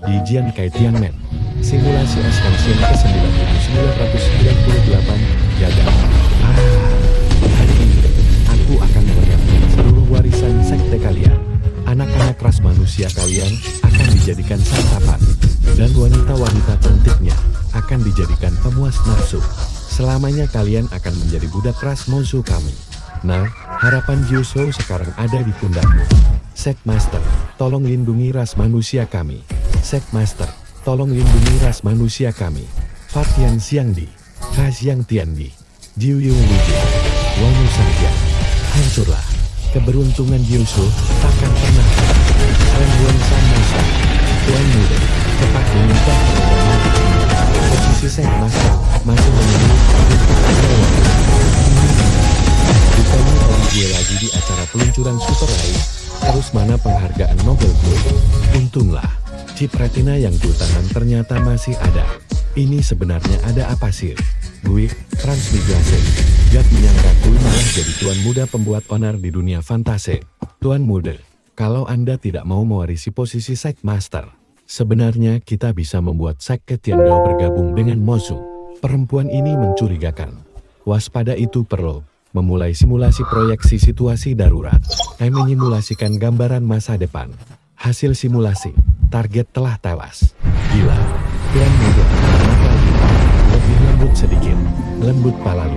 Yijian Kai Tianmen. Simulasi Ascension ke-9998 gagal. Hari ini aku akan menyiapkan seluruh warisan sekte kalian. Anak-anak ras manusia kalian akan dijadikan santapan, dan wanita-wanita cantiknya akan dijadikan pemuas nafsu. Selamanya kalian akan menjadi budak ras musuh kami. Nah, harapan Jiushou sekarang ada di pundakmu. Sekmaster, tolong lindungi ras manusia kami. Sekmaster, tolong lindungi ras manusia kami. Fatian Xiangdi, Ha Xiang Tiandi, Jiu Yung Wujie, Wanu Sangjian. Hancurlah. Keberuntungan Jiushou takkan pernah habis. Ren Wen San Masa, Tuan Muda, cepat menyimpan perlawanan. Posisi Sekmaster masih menunggu bukannya tadi gue lagi di acara peluncuran Super Rai, terus mana penghargaan Nobel gue? Untunglah, chip retina yang gue tanam ternyata masih ada. Ini sebenarnya ada apa sih? Gue, transmigrasi. Gak menyangka gue malah jadi tuan muda pembuat onar di dunia fantasi. Tuan muda, kalau Anda tidak mau mewarisi posisi Sekmaster, sebenarnya kita bisa membuat Sekte Tiandao bergabung dengan Mozu. Perempuan ini mencurigakan. Waspada itu perlu memulai simulasi proyeksi situasi darurat. Menyimulasikan gambaran masa depan. Hasil simulasi, target telah tewas. Gila, Tuan muda, mata kita, lebih lembut sedikit, lembut palalu.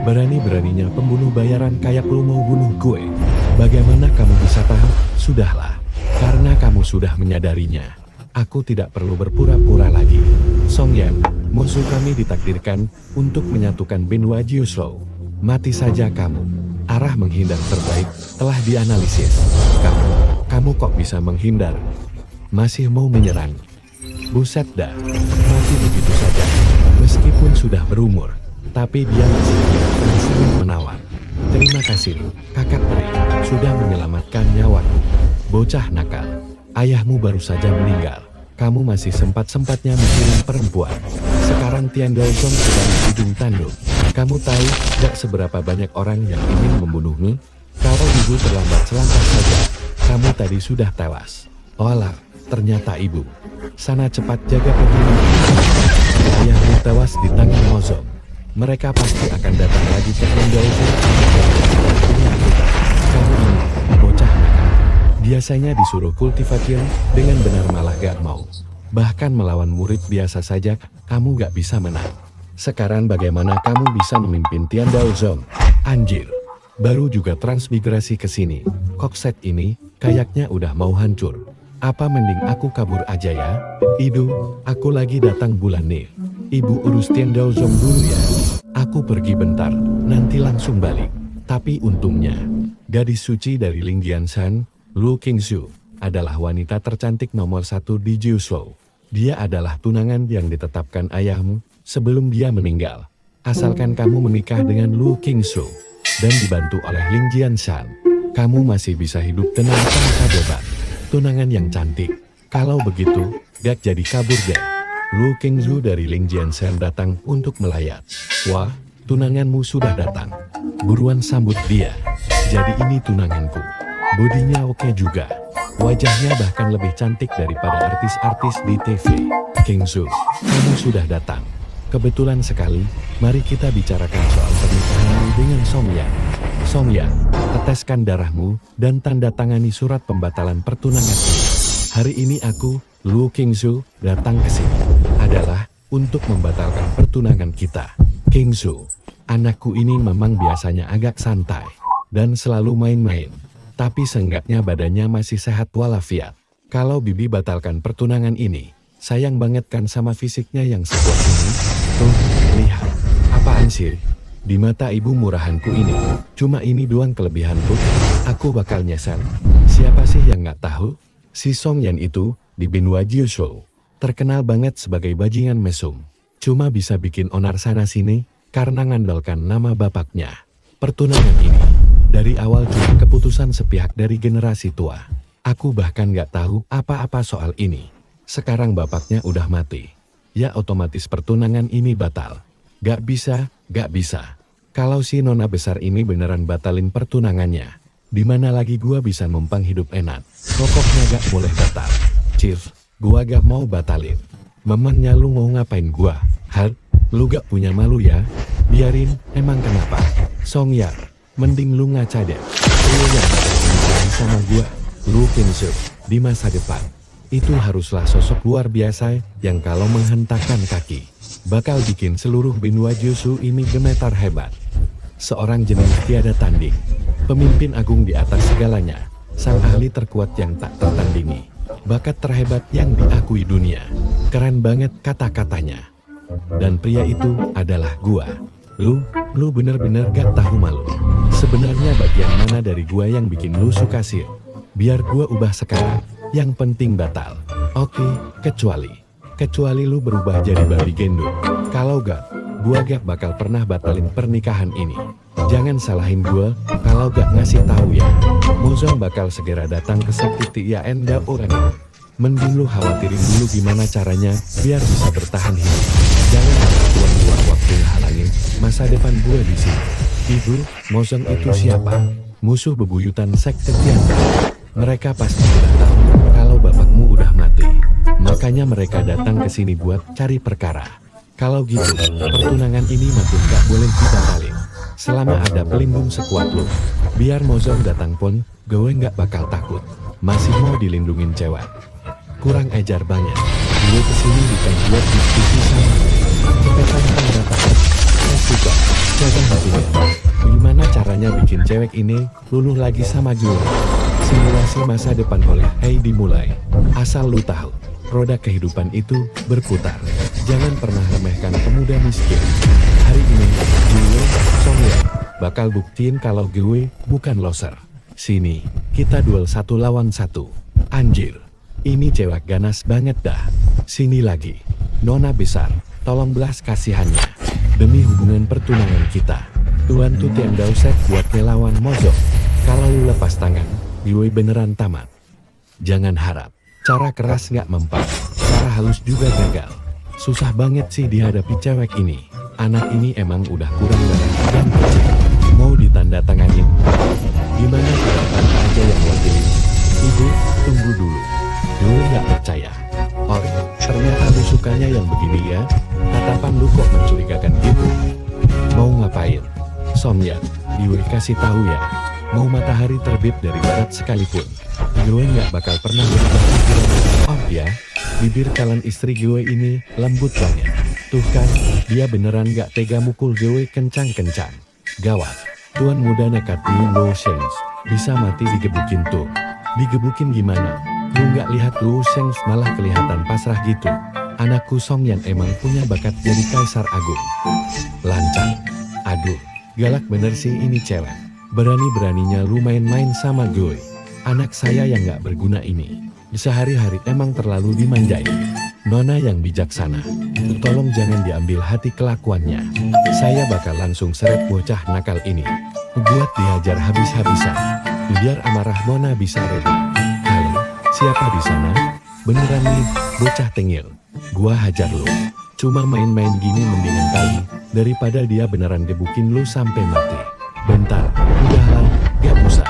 Berani-beraninya pembunuh bayaran kayak lu mau bunuh gue. Bagaimana kamu bisa tahu? Sudahlah, karena kamu sudah menyadarinya. Aku tidak perlu berpura-pura lagi. Song Yan, musuh kami ditakdirkan untuk menyatukan benua Jiushou. Mati saja kamu. Arah menghindar terbaik telah dianalisis. Kamu kok bisa menghindar? Masih mau menyerang? Buset dah, mati begitu saja. Meskipun sudah berumur, tapi dia masih menawan. Terima kasih, kakak peri, sudah menyelamatkan nyawaku. Bocah nakal, ayahmu baru saja meninggal. Kamu masih sempat-sempatnya mikirin perempuan. Sekarang Tiandao Zong sedang di ujung tanduk. Kamu tahu gak seberapa banyak orang yang ingin membunuhmu? Kalau ibu terlambat selangkah saja, kamu tadi sudah tewas. Oalah, ternyata ibu. Sana cepat jaga pertunangan. Ayahmu tewas di tangan Mozong. Mereka pasti akan datang lagi ke Tiandao Zong. Kamu ini, bocah nakal. Biasanya disuruh kultivation, dengan benar malah gak mau. Bahkan melawan murid biasa saja, kamu gak bisa menang. Sekarang bagaimana kamu bisa memimpin Tiandao Zong? Anjir, baru juga transmigrasi ke sini. Kokset ini, kayaknya udah mau hancur. Apa mending aku kabur aja ya? Idu, aku lagi datang bulan nih. Ibu urus Tiandao Zong dulu ya. Aku pergi bentar, nanti langsung balik. Tapi untungnya, gadis suci dari Lingjianshan, Lu Qingzhou, adalah wanita tercantik nomor 1 di Jiushou. Dia adalah tunangan yang ditetapkan ayahmu sebelum dia meninggal. Asalkan kamu menikah dengan Lu Qingzhou dan dibantu oleh Lingjianshan, kamu masih bisa hidup tenang tanpa beban. Tunangan yang cantik. Kalau begitu, gak jadi kabur deh. Lu Qingzhou dari Lingjianshan datang untuk melayat. Wah, tunanganmu sudah datang. Buruan sambut dia. Jadi ini tunanganku. Bodinya oke juga. Wajahnya bahkan lebih cantik daripada artis-artis di TV. Qingzhou, kamu sudah datang. Kebetulan sekali, mari kita bicarakan soal pernikahanmu dengan Song Yan. Song Yan, teteskan darahmu dan tanda tangani surat pembatalan pertunangan ini. Hari ini aku, Lu Qingzhou, datang ke sini adalah untuk membatalkan pertunangan kita. Qingzhou, anakku ini memang biasanya agak santai dan selalu main-main. Tapi seenggaknya badannya masih sehat walafiat. Kalau bibi batalkan pertunangan ini, sayang banget kan sama fisiknya yang sekuat ini. Tuh, lihat. Apaan sih? Di mata ibu murahanku ini, cuma ini doang kelebihanku. Aku bakal nyesel. Siapa sih yang nggak tahu? Si Song Yan itu, di benua Jiushou, terkenal banget sebagai bajingan mesum. Cuma bisa bikin onar sana-sini, karena ngandalkan nama bapaknya. Pertunangan ini dari awal cuma keputusan sepihak dari generasi tua. Aku bahkan gak tahu apa-apa soal ini. Sekarang bapaknya udah mati. Ya otomatis pertunangan ini batal. Gak bisa, gak bisa. Kalau si nona besar ini beneran batalin pertunangannya, dimana lagi gua bisa numpang hidup enak? Pokoknya gak boleh batal. Chief, Gua gak mau batalin. Memangnya lu mau ngapain gua? Har, lu gak punya malu ya? Biarin, emang kenapa? Song Ya, mending lu ngaca deh. Lu yang bakal sama gua, Lu Kingsu, di masa depan. Itu haruslah sosok luar biasa yang kalau menghentakkan kaki, bakal bikin seluruh benua Jushu ini gemetar hebat. Seorang jenis tiada tanding, pemimpin agung di atas segalanya, sang ahli terkuat yang tak tertandingi, bakat terhebat yang diakui dunia. Keren banget kata-katanya. Dan pria itu adalah gua. Lu bener-bener gak tahu malu. Sebenarnya bagian mana dari gua yang bikin lu suka sih? Biar gua ubah sekarang, yang penting batal. Oke, kecuali lu berubah jadi babi gendut. Kalau gak, gua gak bakal pernah batalin pernikahan ini. Jangan salahin gua, kalau gak ngasih tahu ya. Mozong bakal segera datang ke sekti ya enda orang. Mending lu khawatirin dulu gimana caranya, biar bisa bertahan hidup. Jangan buang-buang waktu ngehalangin masa depan gua di sini. Ibu, Mozong itu siapa? Musuh bebuyutan sekte Tiantai. Mereka pasti udah tahu kalau bapakmu udah mati. Makanya mereka datang ke sini buat cari perkara. Kalau gitu, pertunangan ini makin gak boleh dibatalin. Selama ada pelindung sekuat lu, biar Mozong datang pun, gue gak bakal takut. Masih mau dilindungin cewek. Kurang ajar banget. Gue kesini bukan buat diskusi sama lu. Cepetan kan datang. Suka, jaga hatinya. Gimana caranya bikin cewek ini luluh lagi sama gue? Simulasi masa depan oleh Hei dimulai. Asal lu tahu, roda kehidupan itu berputar. Jangan pernah remehkan pemuda miskin. Hari ini, gue, Song Ya, bakal buktiin kalau gue bukan loser. Sini, kita duel 1 lawan 1. Anjir, ini cewek ganas banget dah. Sini lagi, nona besar, tolong belas kasihannya. Demi hubungan pertunangan kita, Tuan Tu Tiandau set buat ngelawan Mozong. Kalau lu lepas tangan, gue beneran tamat. Jangan harap, cara keras gak mempan, cara halus juga gagal. Susah banget sih dihadapi cewek ini. Anak ini emang udah kurang darah dan kecil. Mau ditanda tanganin? Gimana kalau tante aja yang wakilin? Ibu, tunggu dulu. Gue gak percaya. Oh, ternyata lu sukanya yang begini ya? Tatapan lu kok mencurigakan gitu? Mau ngapain? Somya, gue kasih tahu ya. Mau matahari terbit dari barat sekalipun, gue gak bakal pernah berubah pikiran. Oh ya, bibir kalian istri gue ini lembut banget. Tuh kan, dia beneran gak tega mukul gue kencang-kencang. Gawat, tuan muda nekat New Lotions, bisa mati digebukin tuh. Digebukin gimana? Lu gak lihat Lotions malah kelihatan pasrah gitu. Anakku Song yang emang punya bakat jadi kaisar agung. Lancang. Aduh, galak bener sih ini cewek. Berani-beraninya lu main-main sama gue. Anak saya yang gak berguna ini. Sehari-hari emang terlalu dimanjain. Nona yang bijaksana, tolong jangan diambil hati kelakuannya. Saya bakal langsung seret bocah nakal ini. Buat dihajar habis-habisan. Biar amarah Nona bisa reda. Halo, siapa di sana? Beneran nih, bocah tengil. Gua hajar lu. Cuma main-main gini mendingan kali, daripada dia beneran gebukin lu sampai mati. Bentar, udahlah, gak usah.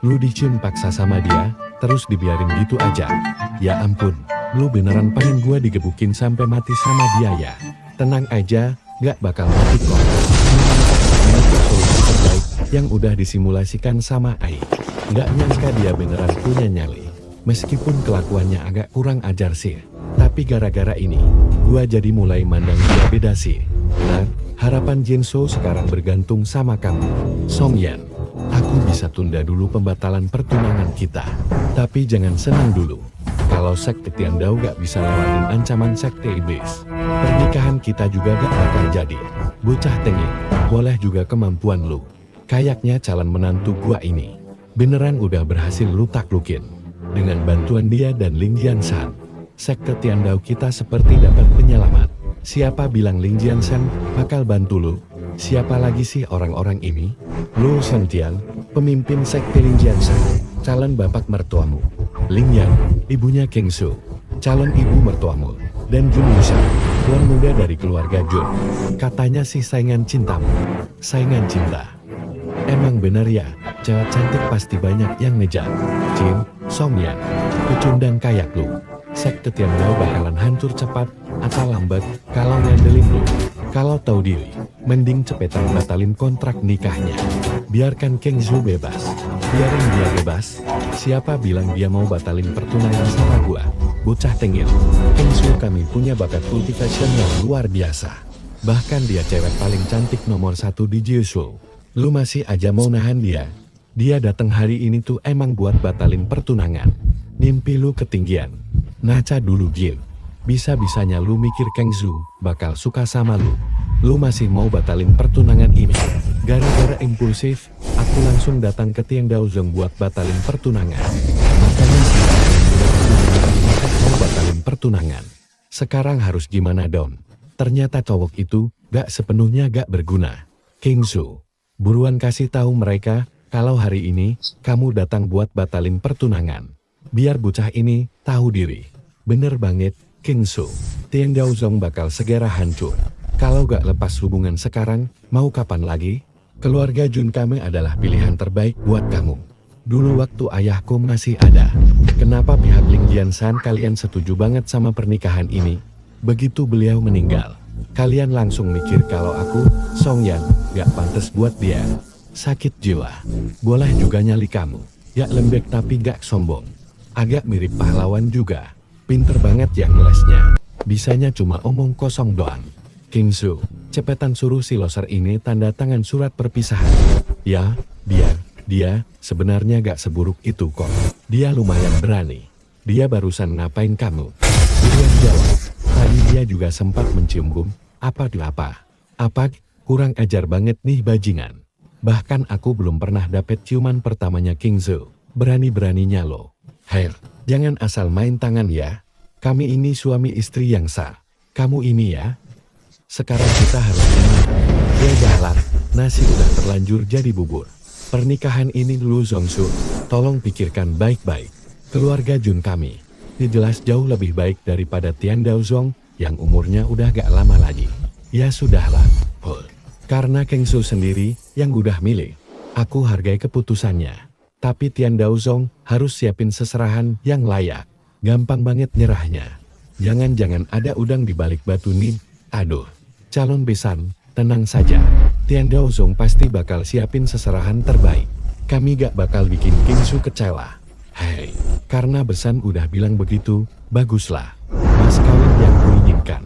Lu dicium paksa sama dia, terus dibiarin gitu aja. Ya ampun, lu beneran pengen gua digebukin sampai mati sama dia ya? Tenang aja, gak bakal mati kok. Ini solusi terbaik yang udah disimulasikan sama Ai. Gak nyangka dia beneran punya nyali. Meskipun kelakuannya agak kurang ajar sih. Tapi gara-gara ini, gua jadi mulai mandang dia beda sih. Nah, harapan Jinso sekarang bergantung sama kamu, Song Yan. Aku bisa tunda dulu pembatalan pertunangan kita. Tapi jangan senang dulu. Kalau sekte Tiandau gak bisa lewatin ancaman sekte iblis, pernikahan kita juga gak bakal jadi. Bocah tengil, boleh juga kemampuan lu. Kayaknya calon menantu gua ini beneran udah berhasil lu taklukin. Dengan bantuan dia dan Ling Jianshan, sekte Tiandau kita seperti dapat penyelamat. Siapa bilang Ling Jianshan bakal bantu lu? Siapa lagi sih orang-orang ini? Lu Sentian, pemimpin sekte Ling Jianshan, calon bapak mertuamu. Ling Yang, ibunya Kingsu, calon ibu mertuamu. Dan Jun Yushan, tuan muda dari keluarga Jun. Katanya sih saingan cintamu. Saingan cinta. Emang bener ya, cewek cantik pasti banyak yang ngejar. Jin, Song Yan, pecundang kayak lu. Sekte Tiandao bakalan hancur cepat atau lambat kalau ngandelin lu. Kalau tahu diri, mending cepetan batalin kontrak nikahnya. Biarkan Kang Zhu bebas. Biarin dia bebas. Siapa bilang dia mau batalin pertunangan sama gua? Bocah tengil. Kang Zhu kami punya bakat cultivation yang luar biasa. Bahkan dia cewek paling cantik nomor 1 di Jiuzhou. Lu masih aja mau nahan dia? Dia datang hari ini tuh emang buat batalin pertunangan. Mimpi lu ketinggian. Naca dulu Jin. Bisa-bisanya lu mikir Kang Zhu bakal suka sama lu. Lu masih mau batalin pertunangan ini. Gara-gara impulsif, aku langsung datang ke Tiandao Zong buat batalin pertunangan. Makanya sih mau batalin pertunangan. Sekarang harus gimana Don? Ternyata cowok itu gak sepenuhnya gak berguna. Kang Zhu, buruan kasih tahu mereka kalau hari ini kamu datang buat batalin pertunangan. Biar bocah ini tahu diri. Bener banget, Kang Zhu. Tiandao Zong bakal segera hancur. Kalau gak lepas hubungan sekarang, mau kapan lagi? Keluarga Jun kami adalah pilihan terbaik buat kamu. Dulu waktu ayahku masih ada. Kenapa pihak Ling Jiansan kalian setuju banget sama pernikahan ini? Begitu beliau meninggal, kalian langsung mikir kalau aku, Song Yan, gak pantas buat dia. Sakit jiwa. Boleh juga nyali kamu. Ya lembek tapi gak sombong. Agak mirip pahlawan juga. Pinter banget yang lesnya. Bisanya cuma omong kosong doang. Kang Zhu, cepetan suruh si loser ini tanda tangan surat perpisahan. Ya, dia sebenarnya gak seburuk itu kok. Dia lumayan berani. Dia barusan ngapain kamu? Buruan jawab. Tadi dia juga sempat mencium gum. Apa? Apa? Kurang ajar banget nih bajingan. Bahkan aku belum pernah dapet ciuman pertamanya Kang Zhu. Berani-beraninya lo. Her, jangan asal main tangan ya. Kami ini suami istri yang sah. Kamu ini ya. Sekarang kita harus ingat. Ya dahlah, nasi udah terlanjur jadi bubur. Pernikahan ini dulu Zongsu, tolong pikirkan baik-baik. Keluarga Jun kami, ini jelas jauh lebih baik daripada Tiandao Zong yang umurnya udah gak lama lagi. Ya sudahlah, Paul. Karena Kang Zhu sendiri yang udah milih. Aku hargai keputusannya. Tapi Tiandao Zong harus siapin seserahan yang layak. Gampang banget nyerahnya. Jangan-jangan ada udang di balik batu nih. Aduh. Calon besan, tenang saja. Tiandao Zong pasti bakal siapin seserahan terbaik. Kami gak bakal bikin Kang Zhu kecewa. Hei, karena besan udah bilang begitu, baguslah. Mas kawin yang kuinginkan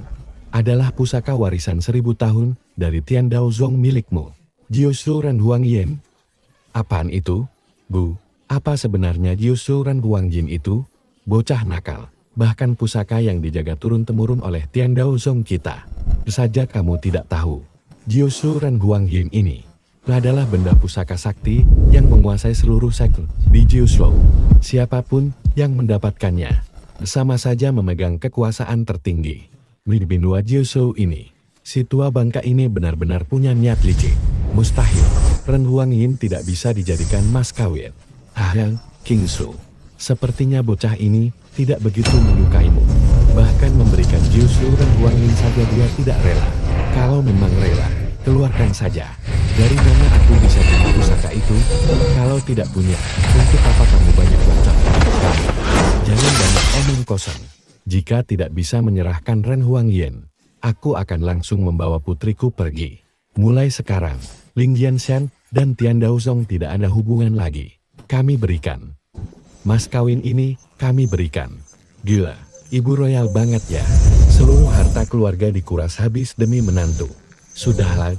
adalah pusaka warisan 1000 tahun dari Tiandao Zong milikmu. Jiuzhou Ren Huang Yin. Apaan itu? Bu, apa sebenarnya Jiuzhou Ren Huang Yin itu? Bocah nakal. Bahkan pusaka yang dijaga turun-temurun oleh Tiandao Zong kita. Saja kamu tidak tahu. Jiuzhou Ren Huang Yin ini adalah benda pusaka sakti yang menguasai seluruh sekte di Jiuzhou. Siapapun yang mendapatkannya, sama saja memegang kekuasaan tertinggi. Di benua Jiuzhou ini, si tua bangka ini benar-benar punya niat licik. Mustahil, Ren Huang Yin tidak bisa dijadikan mas kawin. Kang Zhu. Sepertinya bocah ini tidak begitu menyukaimu. Bahkan memberikan Jiuzhou Ren Huang Yin saja dia tidak rela. Kalau memang rela, keluarkan saja. Dari mana aku bisa punya pusaka itu? Kalau tidak punya, untuk apa kamu banyak bacot? Jangan banyak omong kosong. Jika tidak bisa menyerahkan Ren Huang Yin, aku akan langsung membawa putriku pergi. Mulai sekarang, Ling Jianshan dan Tiandao Zong tidak ada hubungan lagi. Kami berikan. Mas kawin ini, kami berikan. Gila, ibu royal banget ya. Seluruh harta keluarga dikuras habis demi menantu. Sudahlah.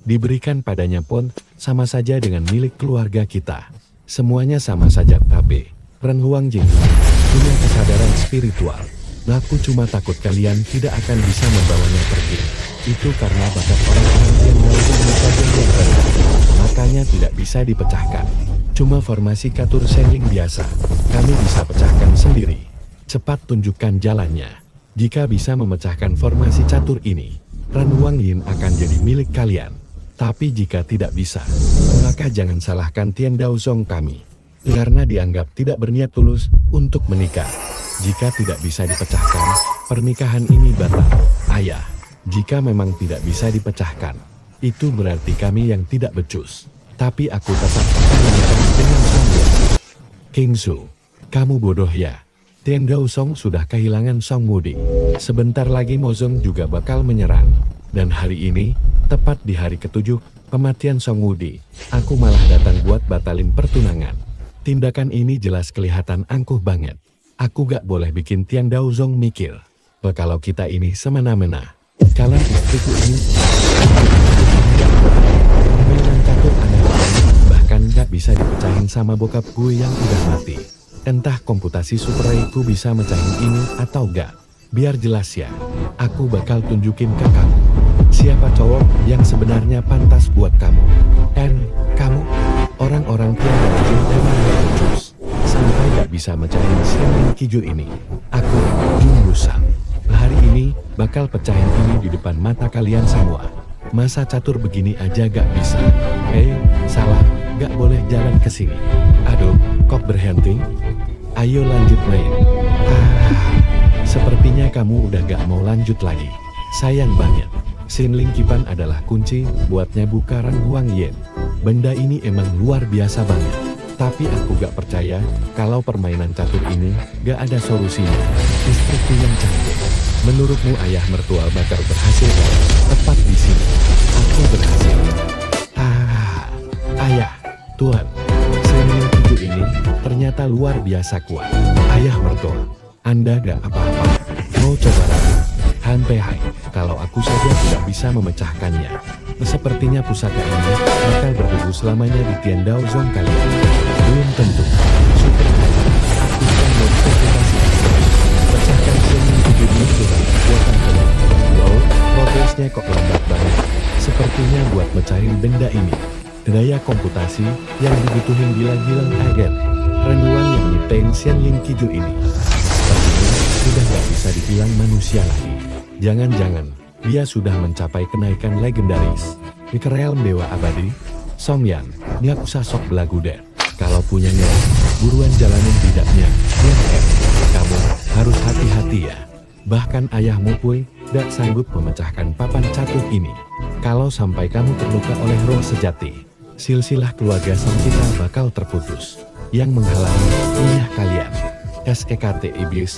Diberikan padanya pun, sama saja dengan milik keluarga kita. Semuanya sama saja tapi, Ren Huang Yin punya kesadaran spiritual. Aku cuma takut kalian tidak akan bisa membawanya pergi. Itu karena bakat orang-orang yang melakukan saja yang rendah. Makanya tidak bisa dipecahkan. Cuma formasi catur sending biasa, kami bisa pecahkan sendiri. Cepat tunjukkan jalannya. Jika bisa memecahkan formasi catur ini, Ren Huang Yin akan jadi milik kalian. Tapi jika tidak bisa, maka jangan salahkan Tiandao Zong kami. Karena dianggap tidak berniat tulus untuk menikah. Jika tidak bisa dipecahkan, pernikahan ini batal. Ayah, jika memang tidak bisa dipecahkan, itu berarti kami yang tidak becus. Tapi aku tetap akan menikah dengan Song Yan. Kang Zhu, kamu bodoh ya. Tian Daosong sudah kehilangan Song Wudi. Sebentar lagi Mozong juga bakal menyerang. Dan hari ini, tepat di hari ketujuh kematian Song Wudi, aku malah datang buat batalin pertunangan. Tindakan ini jelas kelihatan angkuh banget. Aku gak boleh bikin Tian Daosong mikir. Kalau kita ini semena-mena. Kalau istriku ini permainan catur aneh banget, bahkan gak bisa dipecahin sama bokap gue yang udah mati. Entah komputasi Super Ray-ku bisa mecahin ini atau gak. Biar jelas ya, aku bakal tunjukin ke kamu siapa cowok yang sebenarnya pantas buat kamu. Kamu, orang-orang tiada rajin emang gak becus. Sampai gak bisa mecahin Shen Qiju ini. Aku, Jun Wusang, hari ini bakal pecahin ini di depan mata kalian semua. Masa catur begini aja gak bisa. Salah, gak boleh jalan ke sini. Aduh, kok berhenti? Ayo lanjut main. Sepertinya kamu udah gak mau lanjut lagi. Sayang banget. Xinling Kipan adalah kunci buatnya bukaran Huang Yen. Benda ini emang luar biasa banget. Tapi aku gak percaya kalau permainan catur ini gak ada solusinya. Istriku yang cantik. Menurutmu ayah mertua bakal berhasil gak? Tepat di sini. Aku berhasil. Ayah, Tuan. Xinling Qiju ini ternyata luar biasa kuat. Ayah mertua, Anda gak apa-apa. Mau coba lagi? Han Pei, kalau aku saja tidak bisa memecahkannya. Sepertinya pusaka ini bakal berteduh selamanya di Tian Daosong kalian. Belum tentu. Super aktifkan mode konsentrasi. Pecahkan Xinling Qiju ini dengan kekuatan penuh. Wow, progresnya kok lambat banget. Sepertinya buat mecahin benda ini daya komputasi yang dibutuhin gila-gilang agen. Renduang yang nyiptain Xinling Qiju ini sepertinya sudah gak bisa dibilang manusia lagi. Jangan-jangan dia sudah mencapai kenaikan legendaris. Di realm dewa abadi, Song Yan, dia usah sok belagu deh. Kalau punyanya, buruan jalanin bidaknya. Kamu harus hati-hati ya. Bahkan ayahmu pun gak sanggup memecahkan papan catur ini. Kalau sampai kamu terluka oleh roh sejati, silsilah keluarga sang kita bakal terputus. Yang menghalangi ayah kalian. SEKT Iblis.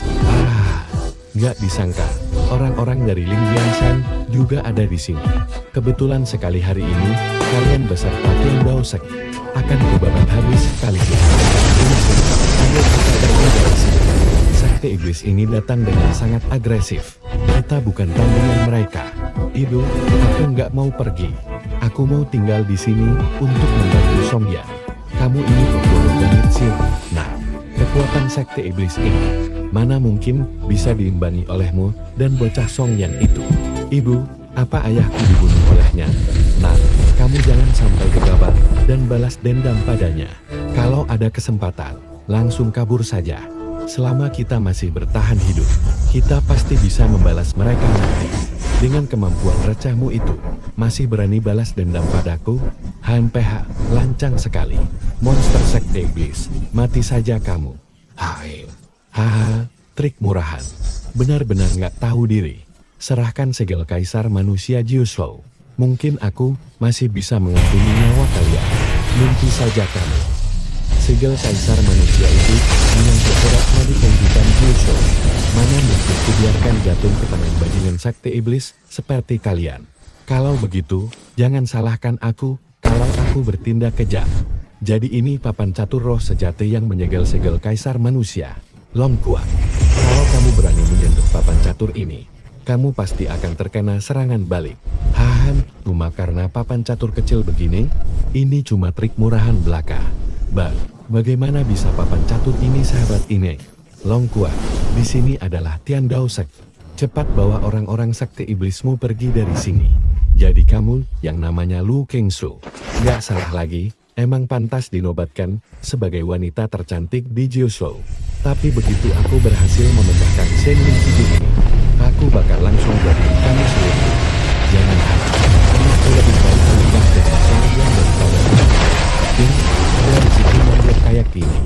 Gak disangka, orang-orang dari Ling Bianshan juga ada di sini. Kebetulan sekali hari ini, kalian beserta Tian Daosek akan kubabat habis sekaligus. Ayo kita pergi dari sini. Sakti Iblis ini datang dengan sangat agresif. Kita bukan tandingan mereka. Ibu, aku nggak mau pergi. Aku mau tinggal di sini untuk membantu Song Yan. Kamu ini kok bodoh banget sih. Nah, kekuatan Sakti Iblis ini mana mungkin bisa diimbangi olehmu dan bocah Song Yan itu. Ibu, apa ayahku dibunuh olehnya? Nah, kamu jangan sampai gegabah dan balas dendam padanya. Kalau ada kesempatan, langsung kabur saja. Selama kita masih bertahan hidup, kita pasti bisa membalas mereka nanti. Dengan kemampuan recehmu itu, masih berani balas dendam padaku? Han PH, lancang sekali. Monster Sekte Iblis, mati saja kamu. Trik murahan. Benar-benar nggak tahu diri. Serahkan segel kaisar manusia Jiushou. Mungkin aku masih bisa mengampuni nyawa kalian. Mimpi saja kamu. Segel kaisar manusia itu menyangkut erat nadi kehidupan Jiushou. Mana mungkin kubiarkan jatuh ke tangan bajingan Sakti Iblis seperti kalian. Kalau begitu, jangan salahkan aku kalau aku bertindak kejam. Jadi ini papan catur roh sejati yang menyegel segel kaisar manusia. Long Kuang, kalau kamu berani menyentuh papan catur ini, kamu pasti akan terkena serangan balik. Cuma karena papan catur kecil begini, ini cuma trik murahan belaka. Bagaimana bisa papan catur ini sahabat ini? Long Kuang, di sini adalah Tian Daosek. Cepat bawa orang-orang sakti iblismu pergi dari sini. Jadi kamu yang namanya Lu Kingsu, gak salah lagi. Emang pantas dinobatkan sebagai wanita tercantik di Jiushou. Tapi begitu aku berhasil memecahkan Xinling Qiju ini, aku bakal langsung jadi kamu sendiri. Jangan harap, aku lebih baik menikah dengan Song Yan daripada dari situ membuat kayak gini.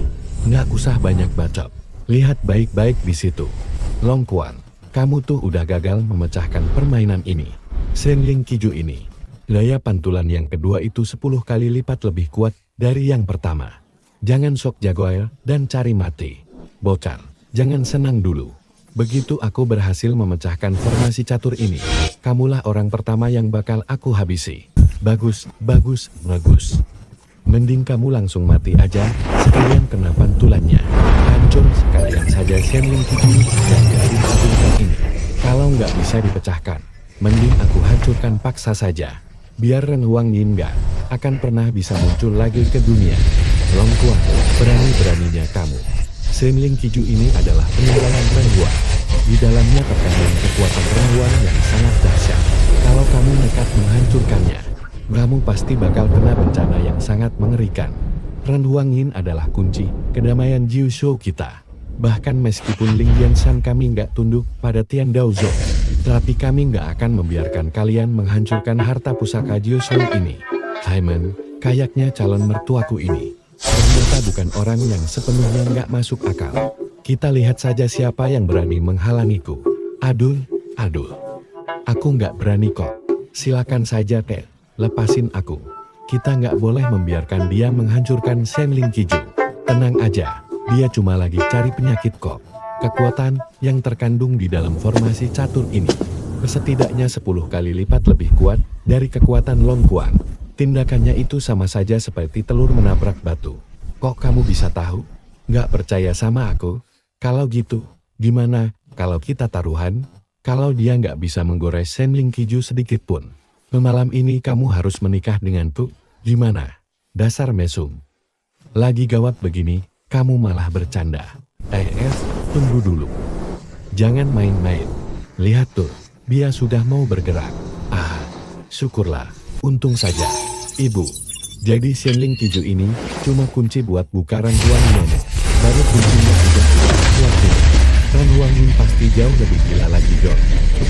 Nggak usah banyak bacot. Lihat baik-baik di situ. Long Kuan, kamu tuh udah gagal memecahkan permainan ini. Xinling Qiju ini. Daya pantulan yang kedua itu 10 kali lipat lebih kuat dari yang pertama. Jangan sok jagoan dan cari mati. Bocah, Jangan senang dulu. Begitu aku berhasil memecahkan formasi catur ini, kamulah orang pertama yang bakal aku habisi. Bagus, bagus, bagus. Mending kamu langsung mati aja, sekalian kena pantulannya. Hancur sekalian saja Shenling Kiju yang gadis sebentar ini. Kalau nggak bisa dipecahkan, mending aku hancurkan paksa saja. Biar Ren Huangyin nggak akan pernah bisa muncul lagi ke dunia. Longkuang, berani-beraninya kamu. Shenling Kiju ini adalah peninggalan Ren Huang. Di dalamnya terkandung kekuatan Ren Huang yang sangat dahsyat. Kalau kamu nekat menghancurkannya, kamu pasti bakal kena bencana yang sangat mengerikan. Ren Huangyin adalah kunci kedamaian Jiu Shou kita. Bahkan meskipun Ling Yanshan kami nggak tunduk pada Tian Daozhou, tapi kami nggak akan membiarkan kalian menghancurkan harta pusaka Jiu Shou ini. Simon, kayaknya calon mertuaku ini ternyata bukan orang yang sepenuhnya nggak masuk akal. Kita lihat saja siapa yang berani menghalangiku. Aduh, aku nggak berani kok. Silakan saja Teh, lepasin aku. Kita nggak boleh membiarkan dia menghancurkan Shenling Kiju. Tenang aja, dia cuma lagi cari penyakit kok. Kekuatan yang terkandung di dalam formasi catur ini setidaknya 10 kali lipat lebih kuat dari kekuatan Longkuang. Tindakannya itu sama saja seperti telur menabrak batu. Kok kamu bisa tahu? Nggak percaya sama aku? Kalau gitu, gimana kalau kita taruhan? Kalau dia nggak bisa menggores Shenling Kiju sedikit pun, malam ini kamu harus menikah denganku. Gimana? Dasar mesum. Lagi gawat begini, kamu malah bercanda. Tunggu dulu. Jangan main-main. Lihat tuh, dia sudah mau bergerak. Syukurlah. Untung saja. Ibu, jadi Shenling Kiju ini cuma kunci buat buka Ren Huangyin. Baru kuncinya sudah kuat ini. Ren Huangyin pasti jauh lebih gila lagi dong.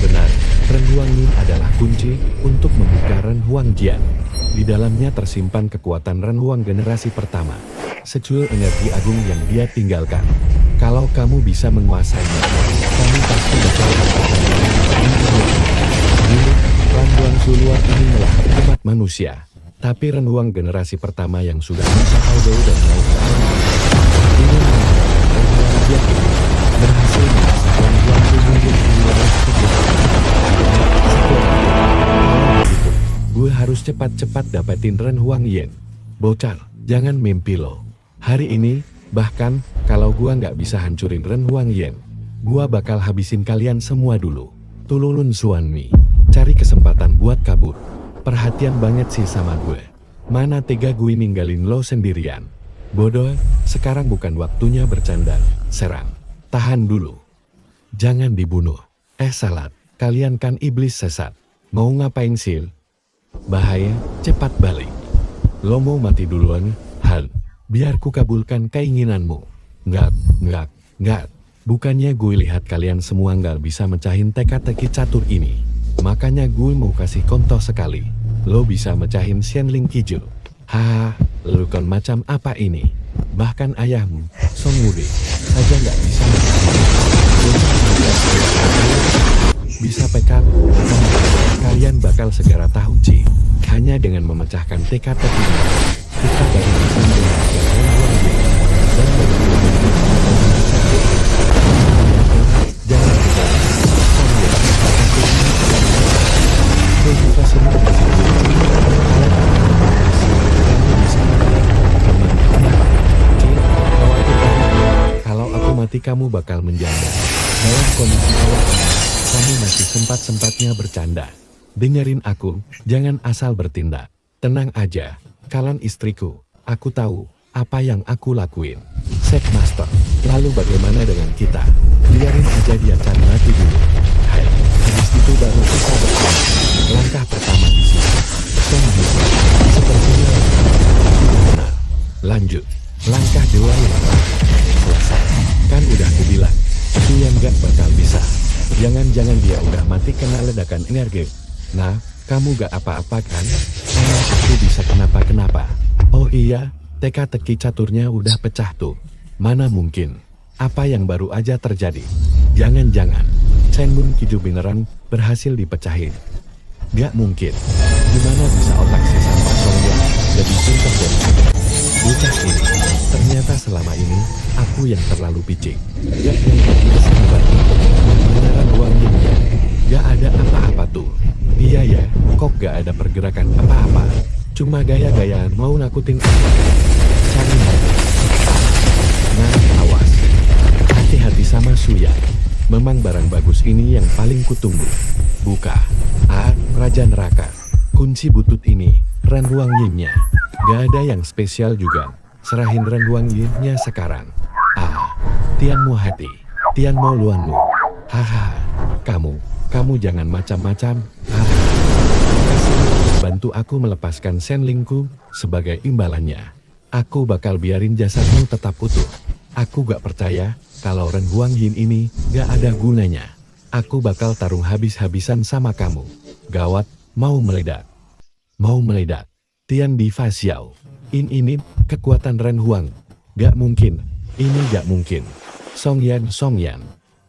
Benar, Ren Huangyin adalah kunci untuk membuka Ren Huangjian. Di dalamnya tersimpan kekuatan Ren Huang generasi pertama. Secuil energi agung yang dia tinggalkan. Kalau kamu bisa menguasainya, kamu pasti bisa dulu, Ren Huang Suluar ini melahap umat manusia. Tapi Ren Huang generasi pertama yang sudah mencapai jauh dan mau ke alam ini Ren Huangjian ini berhasil mengasah Ren Huang Suluar begitu, gue harus cepat-cepat dapetin Ren Huangyin. Bocah, jangan mimpi lo. Hari ini, bahkan kalau gua nggak bisa hancurin Ren Huangyin, gua bakal habisin kalian semua dulu. Tululun Suanmi, cari kesempatan buat kabur. Perhatian banget sih sama gue. Mana tega gue ninggalin lo sendirian. Bodoh, sekarang bukan waktunya bercanda. Serang. Tahan dulu. Jangan dibunuh. Salat, kalian kan iblis sesat. Mau ngapain sil? Bahaya, cepat balik. Lo mau mati duluan, Han. Biar ku kabulkan keinginanmu. Nggak. Bukannya gue lihat kalian semua nggak bisa mecahin teka-teki catur ini. Makanya gue mau kasih contoh sekali. Lo bisa mecahin Shenling Kiju. Lo kan macam apa ini? Bahkan ayahmu, Song Wudi, saja nggak bisa mecahin. Bisa pekat, kalian bakal segera tahu Ci. Hanya dengan memecahkan teka-teki ini, kita baru bisa mendapatkan Ren Huangyin. Dan jangan lupa, kita semua kalau aku mati kamu bakal menjanda. Dalam kondisi awal ini, kamu masih sempat-sempatnya bercanda. Dengerin aku, jangan asal bertindak. Tenang aja, kalian istriku. Aku tahu apa yang aku lakuin. Set Master, lalu bagaimana dengan kita? Biarin aja dia cari mati dulu. Hai, habis itu baru kita bertemu. Langkah pertama di sini. Bisa. Sepertinya benar. Lanjut. Langkah dua yang selesai. Kan udah aku bilang, itu yang gak bakal bisa. Jangan-jangan dia udah mati kena ledakan energi. Nah, kamu gak apa-apa kan? Karena aku bisa kenapa-kenapa. Oh iya, teka-teki caturnya udah pecah tuh. Mana mungkin? Apa yang baru aja terjadi? Jangan-jangan Shenling Kiju beneran berhasil dipecahin. Gak mungkin. Gimana bisa otak si sampah Songya jadi pintar dari bocah ini. Ternyata selama ini, aku yang terlalu picik. Gak yang bisa membantu. Mana Ren Huangyinnya? Gak ada apa-apa tuh. Iya ya, kok gak ada pergerakan apa-apa. Cuma gaya-gayaan mau nakutin aku. Cari mati. Nah, awas. Hati-hati sama Suya. Memang barang bagus ini yang paling kutunggu. Buka. Raja Neraka. Kunci butut ini, Ren Huangyinnya. Gak ada yang spesial juga. Serahin Ren Huangyinnya sekarang. Tian Mo hati. Tian Mo luanmu. Haha. Kamu jangan macam-macam. Bantu aku melepaskan Senlingku sebagai imbalannya. Aku bakal biarin jasadmu tetap utuh. Aku gak percaya kalau Ren Huangyin ini gak ada gunanya. Aku bakal tarung habis-habisan sama kamu. Gawat, mau meledak. Mau meledak. Tian Diva Xiao. Ini kekuatan Ren Huang. Gak mungkin. Ini gak mungkin. Song Yan.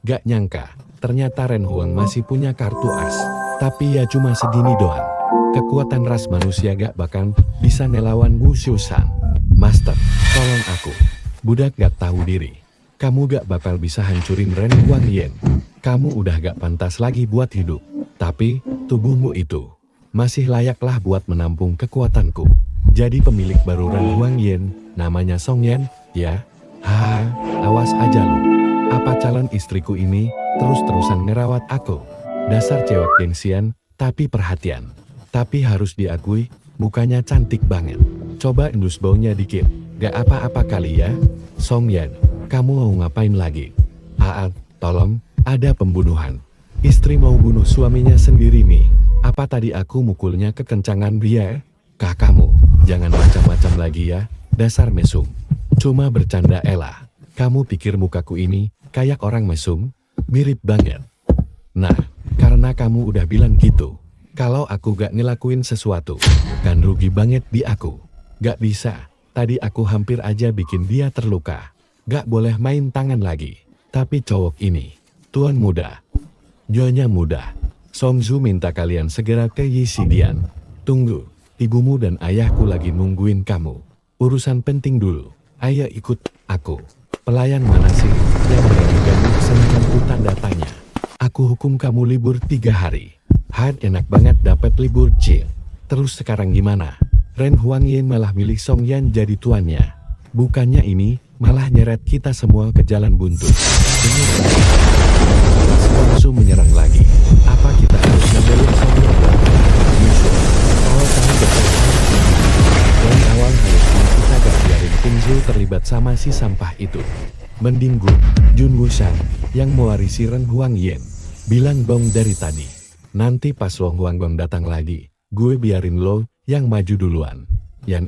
Gak nyangka. Ternyata Ren Huang masih punya kartu as. Tapi ya cuma segini doang. Kekuatan ras manusia gak bakal bisa ngelawan Wu Xiushan. Master, tolong aku. Budak gak tahu diri. Kamu gak bakal bisa hancurin Ren Huangyin. Kamu udah gak pantas lagi buat hidup. Tapi, tubuhmu itu masih layaklah buat menampung kekuatanku. Jadi pemilik baru Ren Huangyin, namanya Song Yan, ya? Awas aja lu. Apa calon istriku ini terus-terusan ngerawat aku? Dasar cewek gengsian, tapi perhatian. Tapi harus diakui, mukanya cantik banget. Coba endus baunya dikit. Gak apa-apa kali ya? Song Yan, kamu mau ngapain lagi? Tolong, ada pembunuhan. Istri mau bunuh suaminya sendiri nih. Apa tadi aku mukulnya kekencangan dia? Kamu, jangan macam-macam lagi ya, dasar mesum. Cuma bercanda Ella. Kamu pikir mukaku ini kayak orang mesum? Mirip banget. Nah, karena kamu udah bilang gitu. Kalau aku gak ngelakuin sesuatu, kan rugi banget di aku. Gak bisa, tadi aku hampir aja bikin dia terluka. Gak boleh main tangan lagi. Tapi cowok ini, tuan muda. Nyonya muda. Song Zhu minta kalian segera ke Yisidian. Tunggu, ibumu dan ayahku lagi nungguin kamu. Urusan penting dulu. Ayo ikut aku. Pelayan mana sih yang berani ganggu kesenanganku tanda tanya. Aku hukum kamu libur 3 hari. Enak banget dapat libur chill. Terus sekarang gimana? Ren Huangyin malah milih Song Yan jadi tuannya. Bukannya ini malah nyeret kita semua ke jalan buntu. Langsung menyerang lagi. Apa kita harus ngambilin Song Yan? Kalau kamu bertahan, dari awal harusnya kita gak biarin Kingzu terlibat sama si sampah itu. Mending gue, Jun Wushan, yang mewarisi Ren Huangyin. Bilang bong dari tadi. Nanti pas Long Huanggong datang lagi, gue biarin lo yang maju duluan. Yan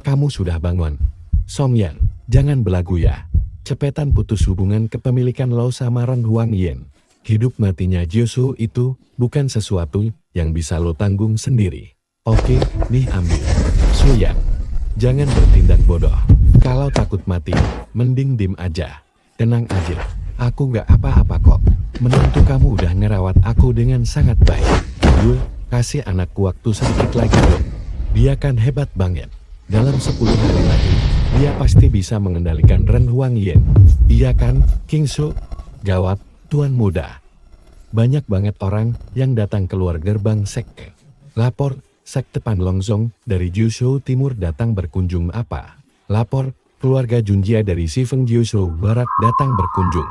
kamu sudah bangun. Song Yan, jangan belagu ya. Cepetan putus hubungan kepemilikan lo sama Ren Huangyin. Hidup matinya Jiusu itu bukan sesuatu yang bisa lo tanggung sendiri. Oke, nih ambil. Suyan, jangan bertindak bodoh. Kalau takut mati, mending dim aja. Tenang aja, aku gak apa-apa kok. Menantu kamu udah ngerawat aku dengan sangat baik. Gue kasih anakku waktu sedikit lagi dong. Dia kan hebat banget. Dalam 10 hari lagi, dia pasti bisa mengendalikan Ren Huangyin. Iya kan, Kingsu? Gawat, tuan muda. Banyak banget orang yang datang keluar gerbang sekte. Lapor, sekte Panlongzong dari Jiuzhou Timur datang berkunjung apa? Lapor, keluarga Junjia dari Sifeng Jiuzhou Barat datang berkunjung.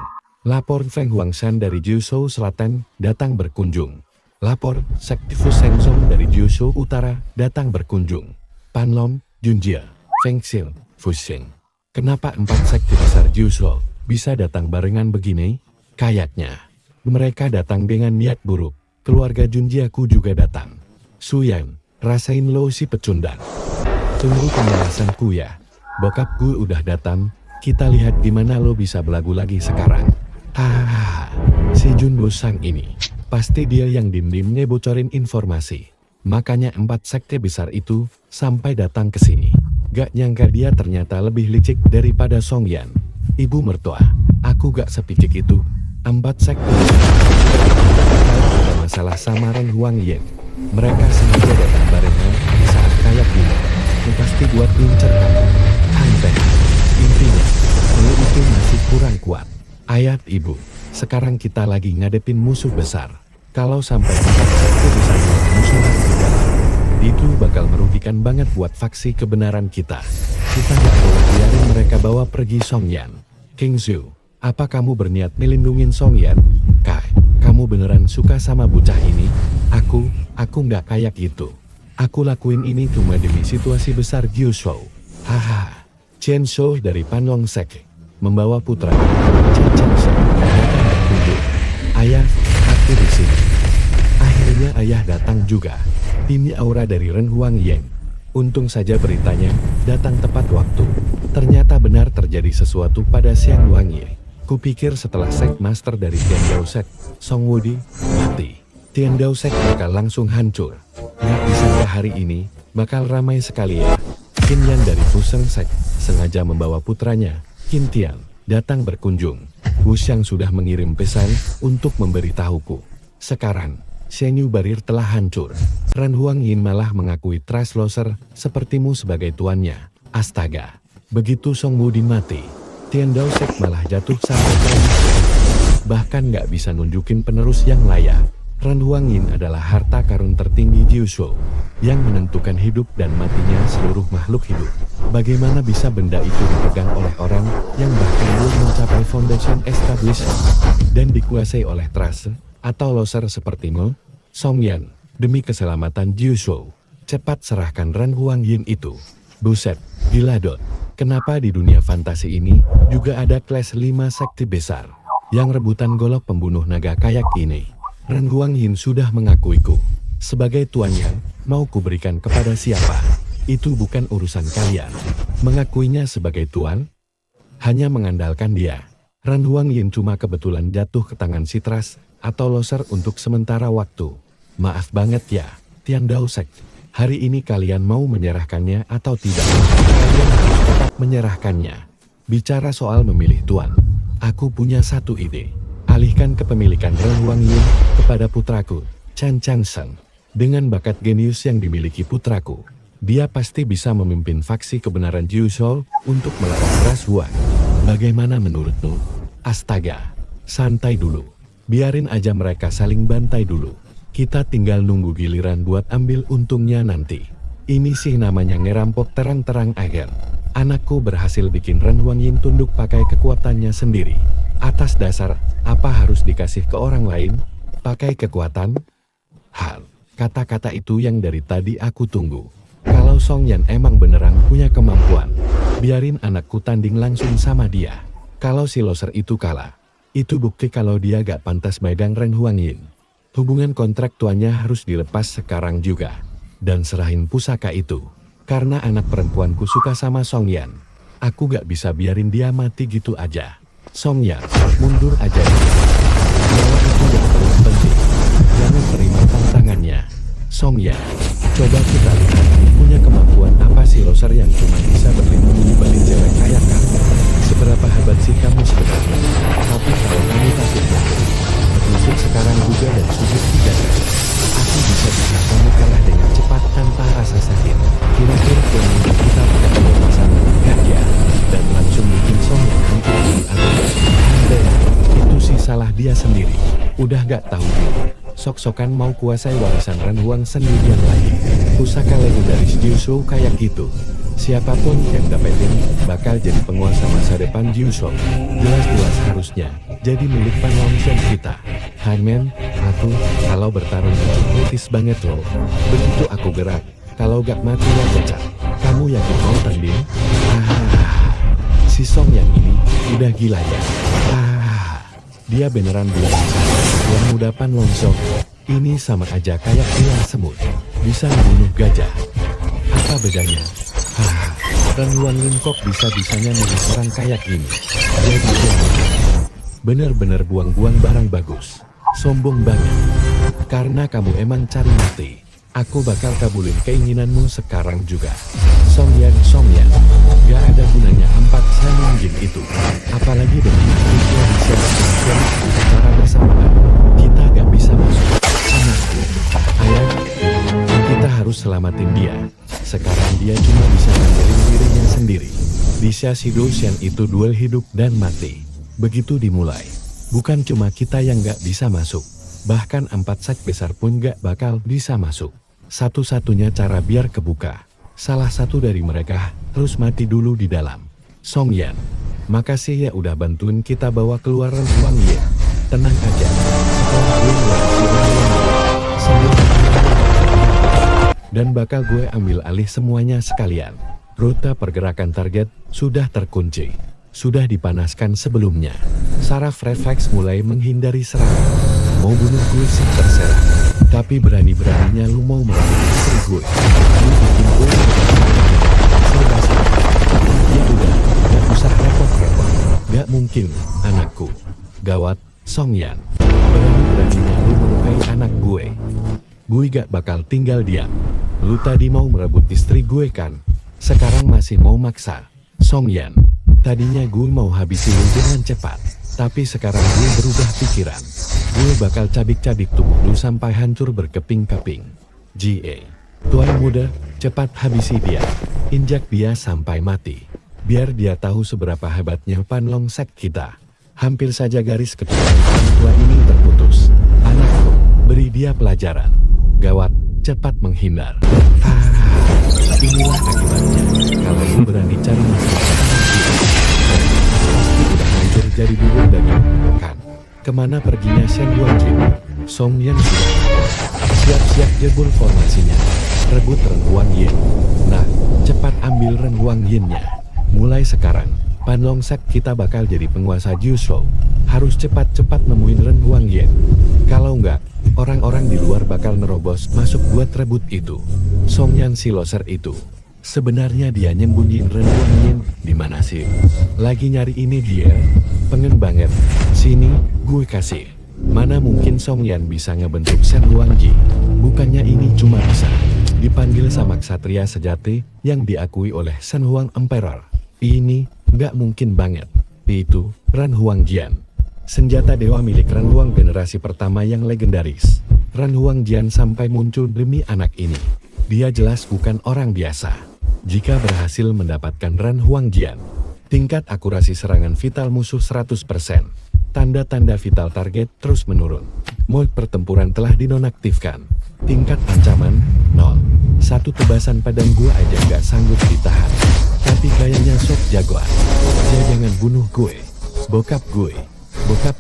Lapor Feng Huangshan dari Jiuzhou Selatan datang berkunjung. Lapor sekte Fusenzong dari Jiuzhou Utara datang berkunjung. Panlong, Junjia, Fengxil, Fusheng. Kenapa 4 sekte besar Jiuzhou bisa datang barengan begini? Kayaknya mereka datang dengan niat buruk. Keluarga Junjiaku juga datang. Suyang, rasain lo si pecundang. Tunggu penjelasanku ya. Bokap gue udah datang. Kita lihat gimana lo bisa belagu lagi sekarang. Hahaha, si Jun Wushan ini pasti dia yang dim-dim ngebocorin informasi. Makanya 4 sekte besar itu sampai datang ke sini. Gak nyangka dia ternyata lebih licik daripada Song Yan. Ibu mertua, aku gak sepicik itu. 4 sekte besar ada masalah sama Ren Huangyin. Mereka sengaja datang barengan saat kayak gini. aku pasti buat ngincer kamu. Hantai. Intinya, lu itu masih kurang kuat. Ayat ibu, sekarang kita lagi ngadepin musuh besar. Kalau sampai empat sekte bisa melawan musuh kita, itu bakal merugikan banget buat faksi kebenaran kita. Kita gak boleh biarin mereka bawa pergi Song Yan. King Zhu, apa kamu berniat melindungin Song Yan? Kai, kamu beneran suka sama bocah ini? Aku gak kayak gitu. Aku lakuin ini cuma demi situasi besar Jiu Shou. Haha. Chen Shou dari Panlong Sek membawa putra Chen Chen Shou datang berkunjung. Ayah, aku di sini. Akhirnya ayah datang juga. Ini aura dari Ren Huangying. Untung saja beritanya datang tepat waktu. Ternyata benar terjadi sesuatu pada Xiang Huangying. Kupikir setelah Sek Master dari Tiandao Sek, Song Wudi, mati, Tiandao Sek bakal langsung hancur. Nggak disangka hari ini bakal ramai sekali ya. Qin Yan dari Fuseng Sek sengaja membawa putranya, Qin Tian, datang berkunjung. Wu Xiang sudah mengirim pesan untuk memberitahuku. Sekarang, Shengyu Barir telah hancur. Ren Huangying malah mengakui Trust Loser sepertimu sebagai tuannya. Astaga, begitu Song Wudi mati, Tiandao Sek malah jatuh sampai tragis. Bahkan nggak bisa nunjukin penerus yang layak. Ren Huangying adalah harta karun tertinggi Jiu Shou yang menentukan hidup dan matinya seluruh makhluk hidup. Bagaimana bisa benda itu dipegang oleh orang yang bahkan belum mencapai foundation establishment dan dikuasai oleh Trust atau loser sepertimu? Song Yan, demi keselamatan Jiu Shou, cepat serahkan Ren Huangying itu. Buset, gila dot. Kenapa di dunia fantasi ini juga ada kelas 5 sekte besar yang rebutan golok pembunuh naga kayak ini? Ren Huangying sudah mengakuiku sebagai tuannya, mau kuberikan kepada siapa? Itu bukan urusan kalian. Mengakuinya sebagai tuan, hanya mengandalkan dia. Ren Huangying cuma kebetulan jatuh ke tangan Citras atau loser untuk sementara waktu. Maaf banget ya, Tiandao Sek. Hari ini kalian mau menyerahkannya atau tidak? Kalian harus tetap menyerahkannya. Bicara soal memilih tuan, aku punya satu ide. Alihkan kepemilikan Ren Huangying kepada putraku, Chan Changsheng. Dengan bakat genius yang dimiliki putraku, dia pasti bisa memimpin faksi kebenaran Jiu Shou untuk melawan Ras Huan. Bagaimana menurutmu? Astaga, santai dulu. Biarin aja mereka saling bantai dulu. Kita tinggal nunggu giliran buat ambil untungnya nanti. Ini sih namanya ngerampok terang-terang agen. Anakku berhasil bikin Ren Huangying tunduk pakai kekuatannya sendiri. Atas dasar, apa harus dikasih ke orang lain? Pakai kekuatan? Hal, kata-kata itu yang dari tadi aku tunggu. Kalau Song Yan emang beneran punya kemampuan, biarin anakku tanding langsung sama dia. Kalau si loser itu kalah, itu bukti kalau dia gak pantas megang Ren Huangying. Hubungan kontrak tuannya harus dilepas sekarang juga. Dan serahin pusaka itu. Karena anak perempuanku suka sama Song Yan. Aku gak bisa biarin dia mati gitu aja. Song Yan, mundur aja. Nyawa itu yang paling penting. Jangan terima tantangannya. Song Yan, coba kita lihat punya kemampuan apa sih loser yang cuma bisa berlindung di balik cewek kayak kamu. Seberapa hebat sih kamu sebenarnya? Tapi kalau kamu takut mati, bermusik sekarang juga dan sujud juga. Aku bisa kamu kalah dengan cepat tanpa rasa sakit. Kira-kira yang kita pakai kebebasan gak ya? Dan langsung bikin Song Yan hancur di atas. Andai, itu sih salah dia sendiri. Udah gak tahu diri. Sok-sokan mau kuasai warisan Ren Huang sendirian lagi. Pusaka legendaris Jiu Shou kayak gitu. Siapapun yang dapetin bakal jadi penguasa masa depan Jiu Shou. Jelas-jelas harusnya jadi milik Panlong kita. Hangman, aku kalau bertarung itu kritis banget loh. Begitu aku gerak, kalau gak mati ya cacat. Kamu yakin mau tanding? Si Song yang ini udah gila ya. Dia beneran belum bisa. Yang muda Panlong ini sama aja kayak ular semut. Bisa membunuh gajah. Apa bedanya? Ren Huangying kok bisa-bisanya milih orang kayak gini. Jadi dia bener-bener buang-buang barang bagus. Sombong banget. Karena kamu emang cari mati, aku bakal kabulin keinginanmu sekarang juga. Song Yan, gak ada gunanya 4 Sanjin itu. Apalagi dengan dia bisa secara bersamaan. Kita gak bisa masuk. Anakku, ayah, kita harus selamatin dia. Sekarang dia cuma bisa ngandelin dirinya sendiri. Di sesi Dosian itu duel hidup dan mati. Begitu dimulai, bukan cuma kita yang gak bisa masuk. Bahkan 4 sek besar pun gak bakal bisa masuk. Satu-satunya cara biar kebuka, salah satu dari mereka harus mati dulu di dalam. Song Yan, makasih ya udah bantuin kita bawa keluar Huang Yin. Tenang aja, setelah gue ngelewati Huang Yin, dan bakal gue ambil alih semuanya sekalian. Rute pergerakan target sudah terkunci, sudah dipanaskan sebelumnya. Saraf refleks mulai menghindari serangan. Mau bunuh gue sih terserah, tapi berani-beraninya lu mau merebut istri gue. Lu bikin gue serba salah. Ya udah, gak usah repot-repot. Gak mungkin, anakku. Gawat, Song Yan. Berani-beraninya lu melukai anak gue. Gue gak bakal tinggal diam. Lu tadi mau merebut istri gue kan? Sekarang masih mau maksa. Song Yan, tadinya gue mau habisi lu dengan cepat. Tapi sekarang gue berubah pikiran. Gue bakal cabik-cabik tubuh lu sampai hancur berkeping-keping. G.A. Tuan muda, cepat habisi dia. Injak dia sampai mati. Biar dia tahu seberapa hebatnya Panlong Sek kita. Hampir saja garis keturunan tua ini terputus. Anakku, beri dia pelajaran. Gawat, cepat menghindar. Inilah akibatnya. Kalau lu berani cari masalah, pasti udah hancur jadi bubur daging, kan? Kemana perginya Shen Yuanjin? Song Yan sudah siap-siap jebol formasinya. Rebut Ren Huang Yin. Nah, cepat ambil Ren Huang Yin-nya. Mulai sekarang, Panlong Sek kita bakal jadi penguasa Jiushou. Harus cepat-cepat nemuin Ren Huang Yin. Kalau enggak, orang-orang di luar bakal nerobos masuk buat rebut itu. Song Yan si loser itu. Sebenarnya dia nyembunyiin Ren Huang Yin di mana sih? Lagi nyari ini dia. Pengen banget. Sini, gue kasih. Mana mungkin Song Yan bisa ngebentuk Shen Huangji? Bukannya ini cuma bisa dipanggil sama ksatria sejati yang diakui oleh Shen Huang Emperor. Ini nggak mungkin banget. Itu Ren Huangjian. Senjata dewa milik Ren Huang generasi pertama yang legendaris. Ren Huangjian sampai muncul demi anak ini. Dia jelas bukan orang biasa. Jika berhasil mendapatkan Ren Huangjian, tingkat akurasi serangan vital musuh 100%. Tanda-tanda vital target terus menurun. Mode pertempuran telah dinonaktifkan. Tingkat ancaman 0. Satu tebasan pedang gua aja gak sanggup ditahan. Tapi gayanya sok jagoan. Dia jangan bunuh gue. Bokap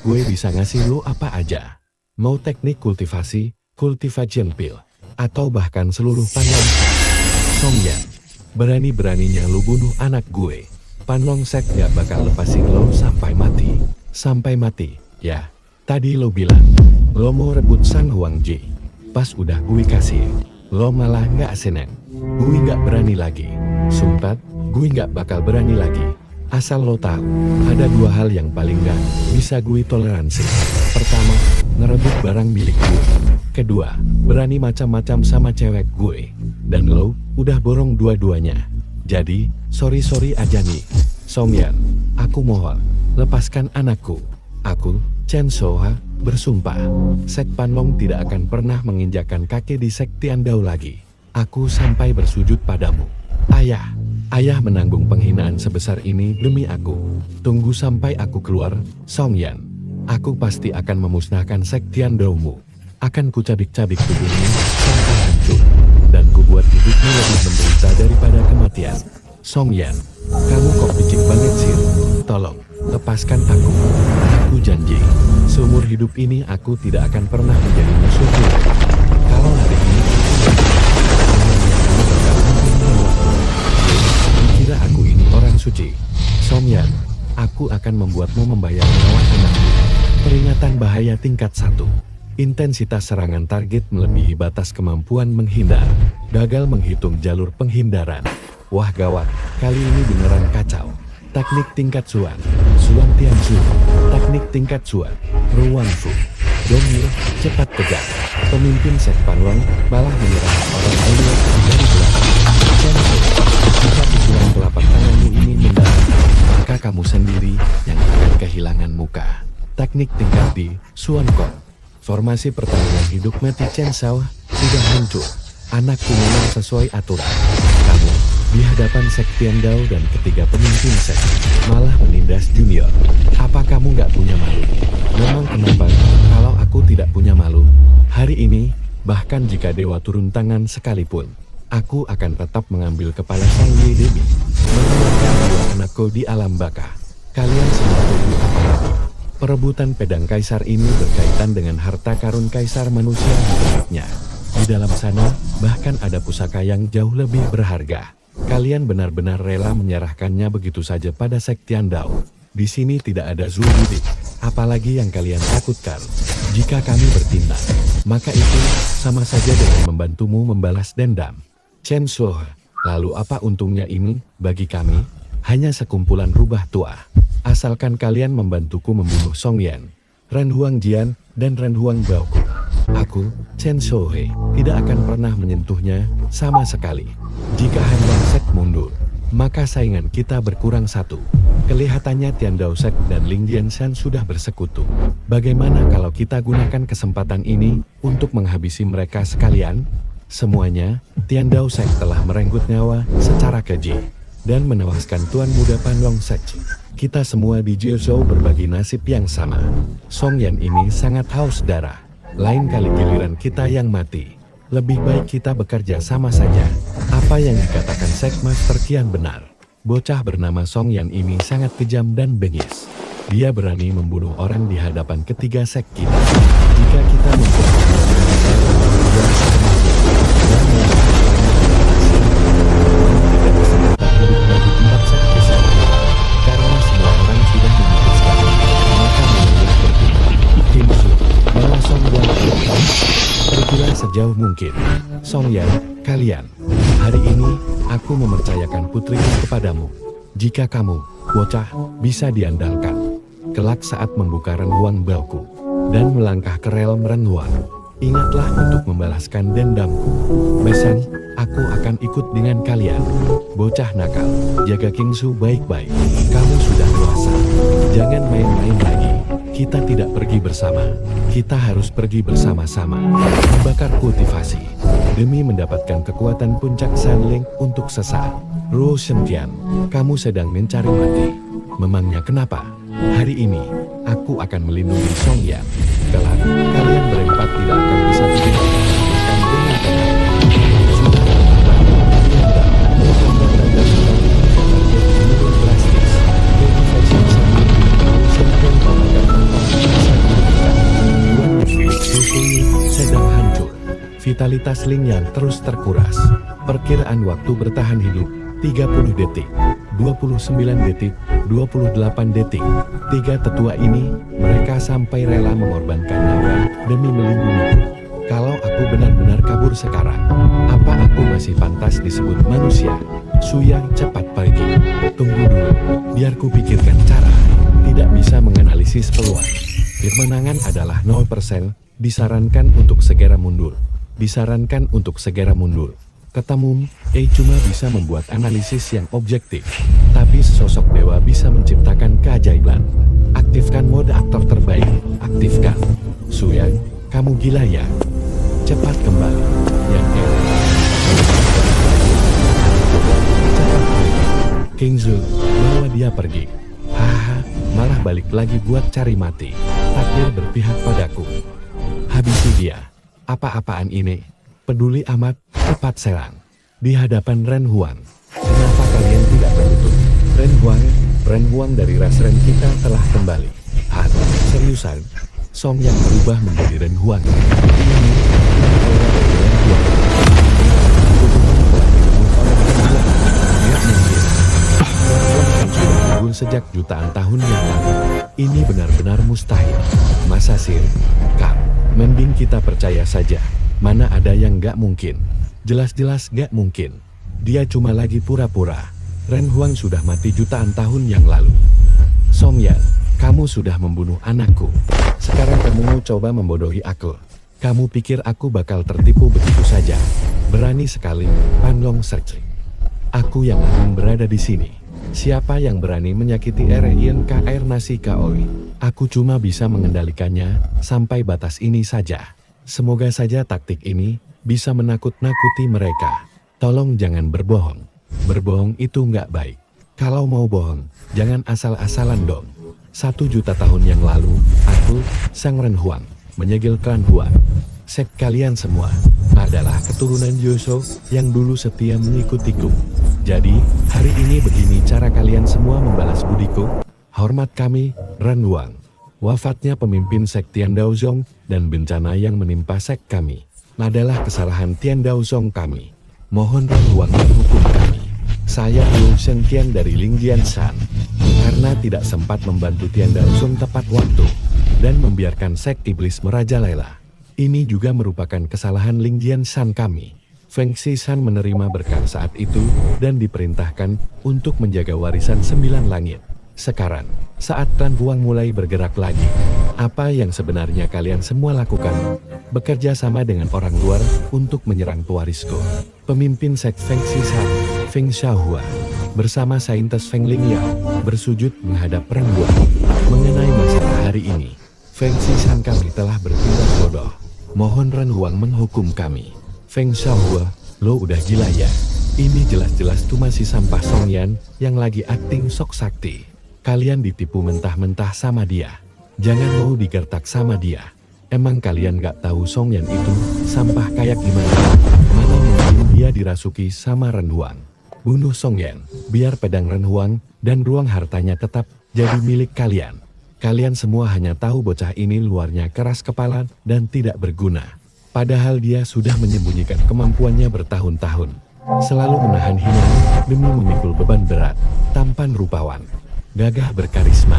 gue bisa ngasih lo apa aja. Mau teknik kultivasi, cultivation pill, atau bahkan seluruh Panlong Sek. Song Yan, berani-beraninya lu bunuh anak gue. Panlong Sek gak bakal lepasin lo sampai mati. Sampai mati, ya. Tadi lo bilang, lo mau rebut Sang Huangji. Pas udah gue kasih, lo malah gak seneng. Gue gak berani lagi. Sumpah, gue gak bakal berani lagi. Asal lo tahu, ada 2 hal yang paling gak bisa gue toleransi. Pertama, ngerebut barang milik gue. Kedua, berani macam-macam sama cewek gue. Dan lo udah borong dua-duanya. Jadi, sorry aja nih. Song Yan, aku mohon, lepaskan anakku. Aku, Chen Soha, bersumpah, Sek Panlong tidak akan pernah menginjakkan kaki di Sek Tiandao lagi. Aku sampai bersujud padamu. Ayah menanggung penghinaan sebesar ini demi aku. Tunggu sampai aku keluar, Song Yan. Aku pasti akan memusnahkan Sek Tiandao-mu. Akan kucabik-cabik tubuhmu sampai hancur. Dan kubuat hidupmu lebih menderita daripada kematian. Song Yan, kamu kok picik banget sih. Tolong, lepaskan aku. Aku janji, seumur hidup ini aku tidak akan pernah menjadi musuhmu. Kalau hari ini kira aku ini orang suci. Song Yan, aku akan membuatmu membayar nyawa anakmu. Peringatan bahaya tingkat 1. Intensitas serangan target melebihi batas kemampuan menghindar. Gagal menghitung jalur penghindaran. Wah gawat, kali ini beneran kacau. Teknik tingkat Suan Tianzu. Teknik tingkat Suan, Ruang Fu. Dongil, cepat kejar. Pemimpin Sek Panlong malah menyerang orang lainnya dari belakang. Sensei, jika pukulan telapak tanganmu ini mendarat, maka kamu sendiri yang akan kehilangan muka. Teknik tingkat di Suan Kong. Formasi pertarungan hidup mati Chen Shao sudah muncul. Anakku memang sesuai aturan. Di hadapan Sek Tiandao dan ketiga pemimpin Sek, malah menindas junior. Apa kamu gak punya malu? Memang kenapa kalau aku tidak punya malu? Hari ini, bahkan jika dewa turun tangan sekalipun, aku akan tetap mengambil kepala Sang Ye Demi, mengeluarkan dua anakku di alam baka. Kalian semua tunggu apa lagi? Perebutan pedang kaisar ini berkaitan dengan harta karun kaisar manusia miliknya. Di dalam sana, bahkan ada pusaka yang jauh lebih berharga. Kalian benar-benar rela menyerahkannya begitu saja pada Sek Tiandao. Di sini tidak ada Zulbudik, apalagi yang kalian takutkan. Jika kami bertindak, maka itu sama saja dengan membantumu membalas dendam. Chen Shuo, lalu apa untungnya ini bagi kami? Hanya sekumpulan rubah tua. Asalkan kalian membantuku membunuh Song Yan, Ren Huangjian, dan Ren Huang Baoku. Aku, Chen Shouhe, tidak akan pernah menyentuhnya sama sekali. Jika Han Wang Sek mundur, maka saingan kita berkurang satu. Kelihatannya Tiandao Sek dan Ling Jianshan sudah bersekutu. Bagaimana kalau kita gunakan kesempatan ini untuk menghabisi mereka sekalian? Semuanya, Tiandao Sek telah merenggut nyawa secara keji dan menewaskan Tuan Muda Pan Long Sek. Kita semua di Jiuzhou berbagi nasib yang sama. Song Yan ini sangat haus darah. Lain kali giliran kita yang mati. Lebih baik kita bekerja sama saja. Apa yang dikatakan Sek Master Qian benar. Bocah bernama Song Yan ini sangat kejam dan bengis. Dia berani membunuh orang di hadapan ketiga Sek kita. Jika kita pergilah sejauh mungkin. Song Yan, kalian. Hari ini, aku mempercayakan putriku kepadamu. Jika kamu, bocah, bisa diandalkan. Kelak saat membuka Ren Huang Baoku dan melangkah ke realm Ren Huang, ingatlah untuk membalaskan dendamku. Besan, aku akan ikut dengan kalian. Bocah nakal, jaga Kingsu baik-baik. Kamu sudah dewasa. Jangan main-main lagi. Kita tidak pergi bersama. Kita harus pergi bersama-sama. Bakar kultivasi. Demi mendapatkan kekuatan puncak Sanling untuk sesaat. Ruo Shengqian, kamu sedang mencari mati. Memangnya kenapa? Hari ini, aku akan melindungi Song Yan. Kelak, kalian berempat tidak akan bisa bikin kita habiskan dengan tenang. Sudah terlambat. Tanda-tanda sudah menurun drastis. Kultivasi Sanling, Shengqian memakan tanpa bisa dihentikan. Tuan Muslim Susui sedang hancur. Vitalitas Ling Yan terus terkuras. Perkiraan waktu bertahan hidup 30 detik, 29 detik, 28 detik. Tiga tetua ini, mereka sampai rela mengorbankan nyawa demi melindungiku. Kalau aku benar-benar kabur sekarang, apa aku masih pantas disebut manusia? Suyang, cepat pergi. Tunggu dulu, biar ku pikirkan cara. Tidak bisa menganalisis peluang. Kemenangan adalah 0%, disarankan untuk segera mundur. Disarankan untuk segera mundur. Ketemu, cuma bisa membuat analisis yang objektif. Tapi sesosok dewa bisa menciptakan keajaiban. Aktifkan mode aktor terbaik, aktifkan. Suyang, kamu gila ya? Cepat kembali. Yang King Zul, bawa dia pergi. Haha, malah balik lagi buat cari mati. Takdir berpihak padaku. Habisi dia. Apa-apaan ini? Peduli amat, cepat serang. Di hadapan Ren Huang. Kenapa kalian tidak berlutut? Ren Huang dari ras Ren kita telah kembali. Han, seriusan? Song yang berubah menjadi Ren Huang. Sejak jutaan tahun yang lalu. Ini benar-benar mustahil. Masa sih? Kak, mending kita percaya saja. Mana ada yang gak mungkin. Jelas-jelas gak mungkin. Dia cuma lagi pura-pura. Ren Huang sudah mati jutaan tahun yang lalu. Song Yan, kamu sudah membunuh anakku. Sekarang kamu mau coba membodohi aku. Kamu pikir aku bakal tertipu begitu saja? Berani sekali, Pan Long Sek. Aku yang akan berada di sini. Siapa yang berani menyakiti Erein KR Nasi Kaoi? Aku cuma bisa mengendalikannya sampai batas ini saja. Semoga saja taktik ini bisa menakut-nakuti mereka. Tolong jangan berbohong. Berbohong itu nggak baik. Kalau mau bohong, jangan asal-asalan dong. 1 juta tahun yang lalu, aku, Sang Ren Huang, menyegel klan Huang. Sek kalian semua adalah keturunan Yosho yang dulu setia mengikutiku. Jadi, hari ini begini cara kalian semua membalas budiku. Hormat kami, Ren Huang. Wafatnya pemimpin sek Tian Daozong dan bencana yang menimpa sek kami adalah kesalahan Tian Daozong kami. Mohon Ren Huang menghukum kami. Saya Liu Shengtian dari Lingjian Shan. Karena tidak sempat membantu Tian Daozong tepat waktu dan membiarkan sek iblis merajalela. Ini juga merupakan kesalahan Lingjian Shan kami. Feng Xishan menerima berkah saat itu dan diperintahkan untuk menjaga warisan 9 langit. Sekarang, saat Ren Huang mulai bergerak lagi, apa yang sebenarnya kalian semua lakukan? Bekerja sama dengan orang luar untuk menyerang pewarisku. Pemimpin sek Feng Xishan, Feng Xiaohua, bersama saintes Feng Lingyao, bersujud menghadap Ren Huang. Mengenai masalah hari ini, Feng Xishan kami telah bertindak bodoh. Mohon Ren Huang menghukum kami. Feng Xiaohua, lo udah gila ya? Ini jelas-jelas cuma si sampah Songyan yang lagi akting sok sakti. Kalian ditipu mentah-mentah sama dia. Jangan mau digertak sama dia. Emang kalian gak tahu Songyan itu sampah kayak gimana? Mana mungkin dia dirasuki sama Ren Huang. Bunuh Songyan, biar pedang Ren Huang dan ruang hartanya tetap jadi milik kalian. Kalian semua hanya tahu bocah ini luarnya keras kepala dan tidak berguna. Padahal dia sudah menyembunyikan kemampuannya bertahun-tahun. Selalu menahan hina demi memikul beban berat. Tampan rupawan, gagah berkarisma,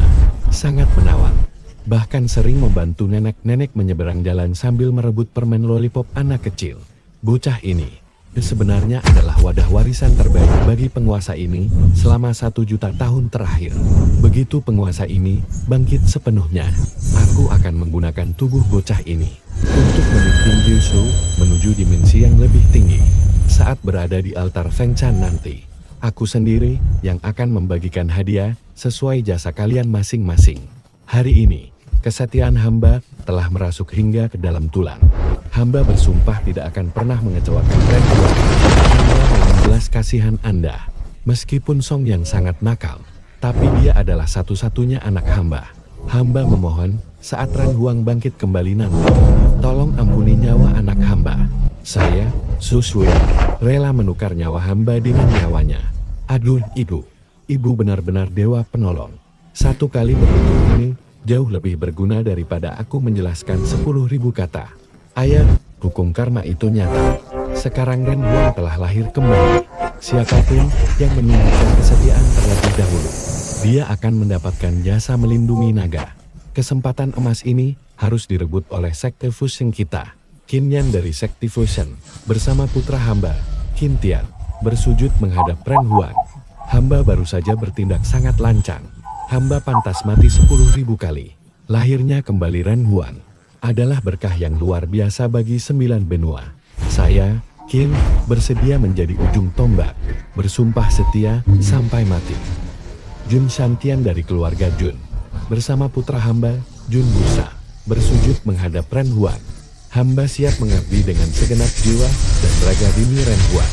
sangat menawan. Bahkan sering membantu nenek-nenek menyeberang jalan sambil merebut permen lollipop anak kecil. Bocah ini sebenarnya adalah wadah warisan terbaik bagi penguasa ini selama 1 juta tahun terakhir. Begitu penguasa ini bangkit sepenuhnya, aku akan menggunakan tubuh bocah ini untuk memimpin Yushu menuju dimensi yang lebih tinggi. Saat berada di altar Feng Chan nanti, aku sendiri yang akan membagikan hadiah sesuai jasa kalian masing-masing. Hari ini, kesetiaan hamba telah merasuk hingga ke dalam tulang. Hamba bersumpah tidak akan pernah mengecewakan Ren Huang. Hamba memang belas kasihan Anda. Meskipun Song yang sangat nakal, tapi dia adalah satu-satunya anak hamba. Hamba memohon, saat Ren Huang bangkit kembali nanti, tolong ampuni nyawa anak hamba. Saya, Su Shui, rela menukar nyawa hamba dengan nyawanya. Aduh, Ibu benar-benar dewa penolong. Satu kali beruntung ini jauh lebih berguna daripada aku menjelaskan 10.000 kata. Ayah, hukum karma itu nyata. Sekarang Ren Huang telah lahir kembali. Siapapun yang menunjukkan kesetiaan terlebih dahulu, dia akan mendapatkan jasa melindungi naga. Kesempatan emas ini harus direbut oleh Sekte Fusion kita. Qin Yan dari Sekte Fusion, bersama putra hamba, Qin Tian, bersujud menghadap Ren Huang. Hamba baru saja bertindak sangat lancang. Hamba pantas mati 10.000 kali. Lahirnya kembali Ren Huang adalah berkah yang luar biasa bagi 9 benua. Saya, Qin, bersedia menjadi ujung tombak, bersumpah setia sampai mati. Jun Shantian dari keluarga Jun, bersama putra hamba, Jun Busa, bersujud menghadap Ren Huang. Hamba siap mengabdi dengan segenap jiwa dan raga demi Ren Huang.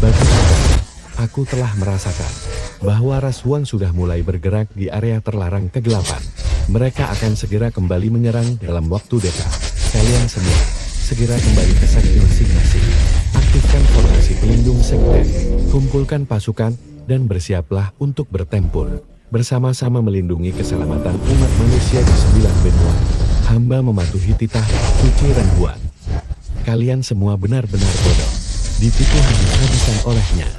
Bagi hamba, aku telah merasakan bahwa ras Huang sudah mulai bergerak di area terlarang kegelapan. Mereka akan segera kembali menyerang dalam waktu dekat. Kalian semua, segera kembali ke sekte masing-masing. Aktifkan formasi pelindung sekte, kumpulkan pasukan, dan bersiaplah untuk bertempur. Bersama-sama melindungi keselamatan umat manusia di 9 benua. Hamba mematuhi titah suci Ren Huang. Kalian semua benar-benar bodoh, ditipu habis-habisan olehnya.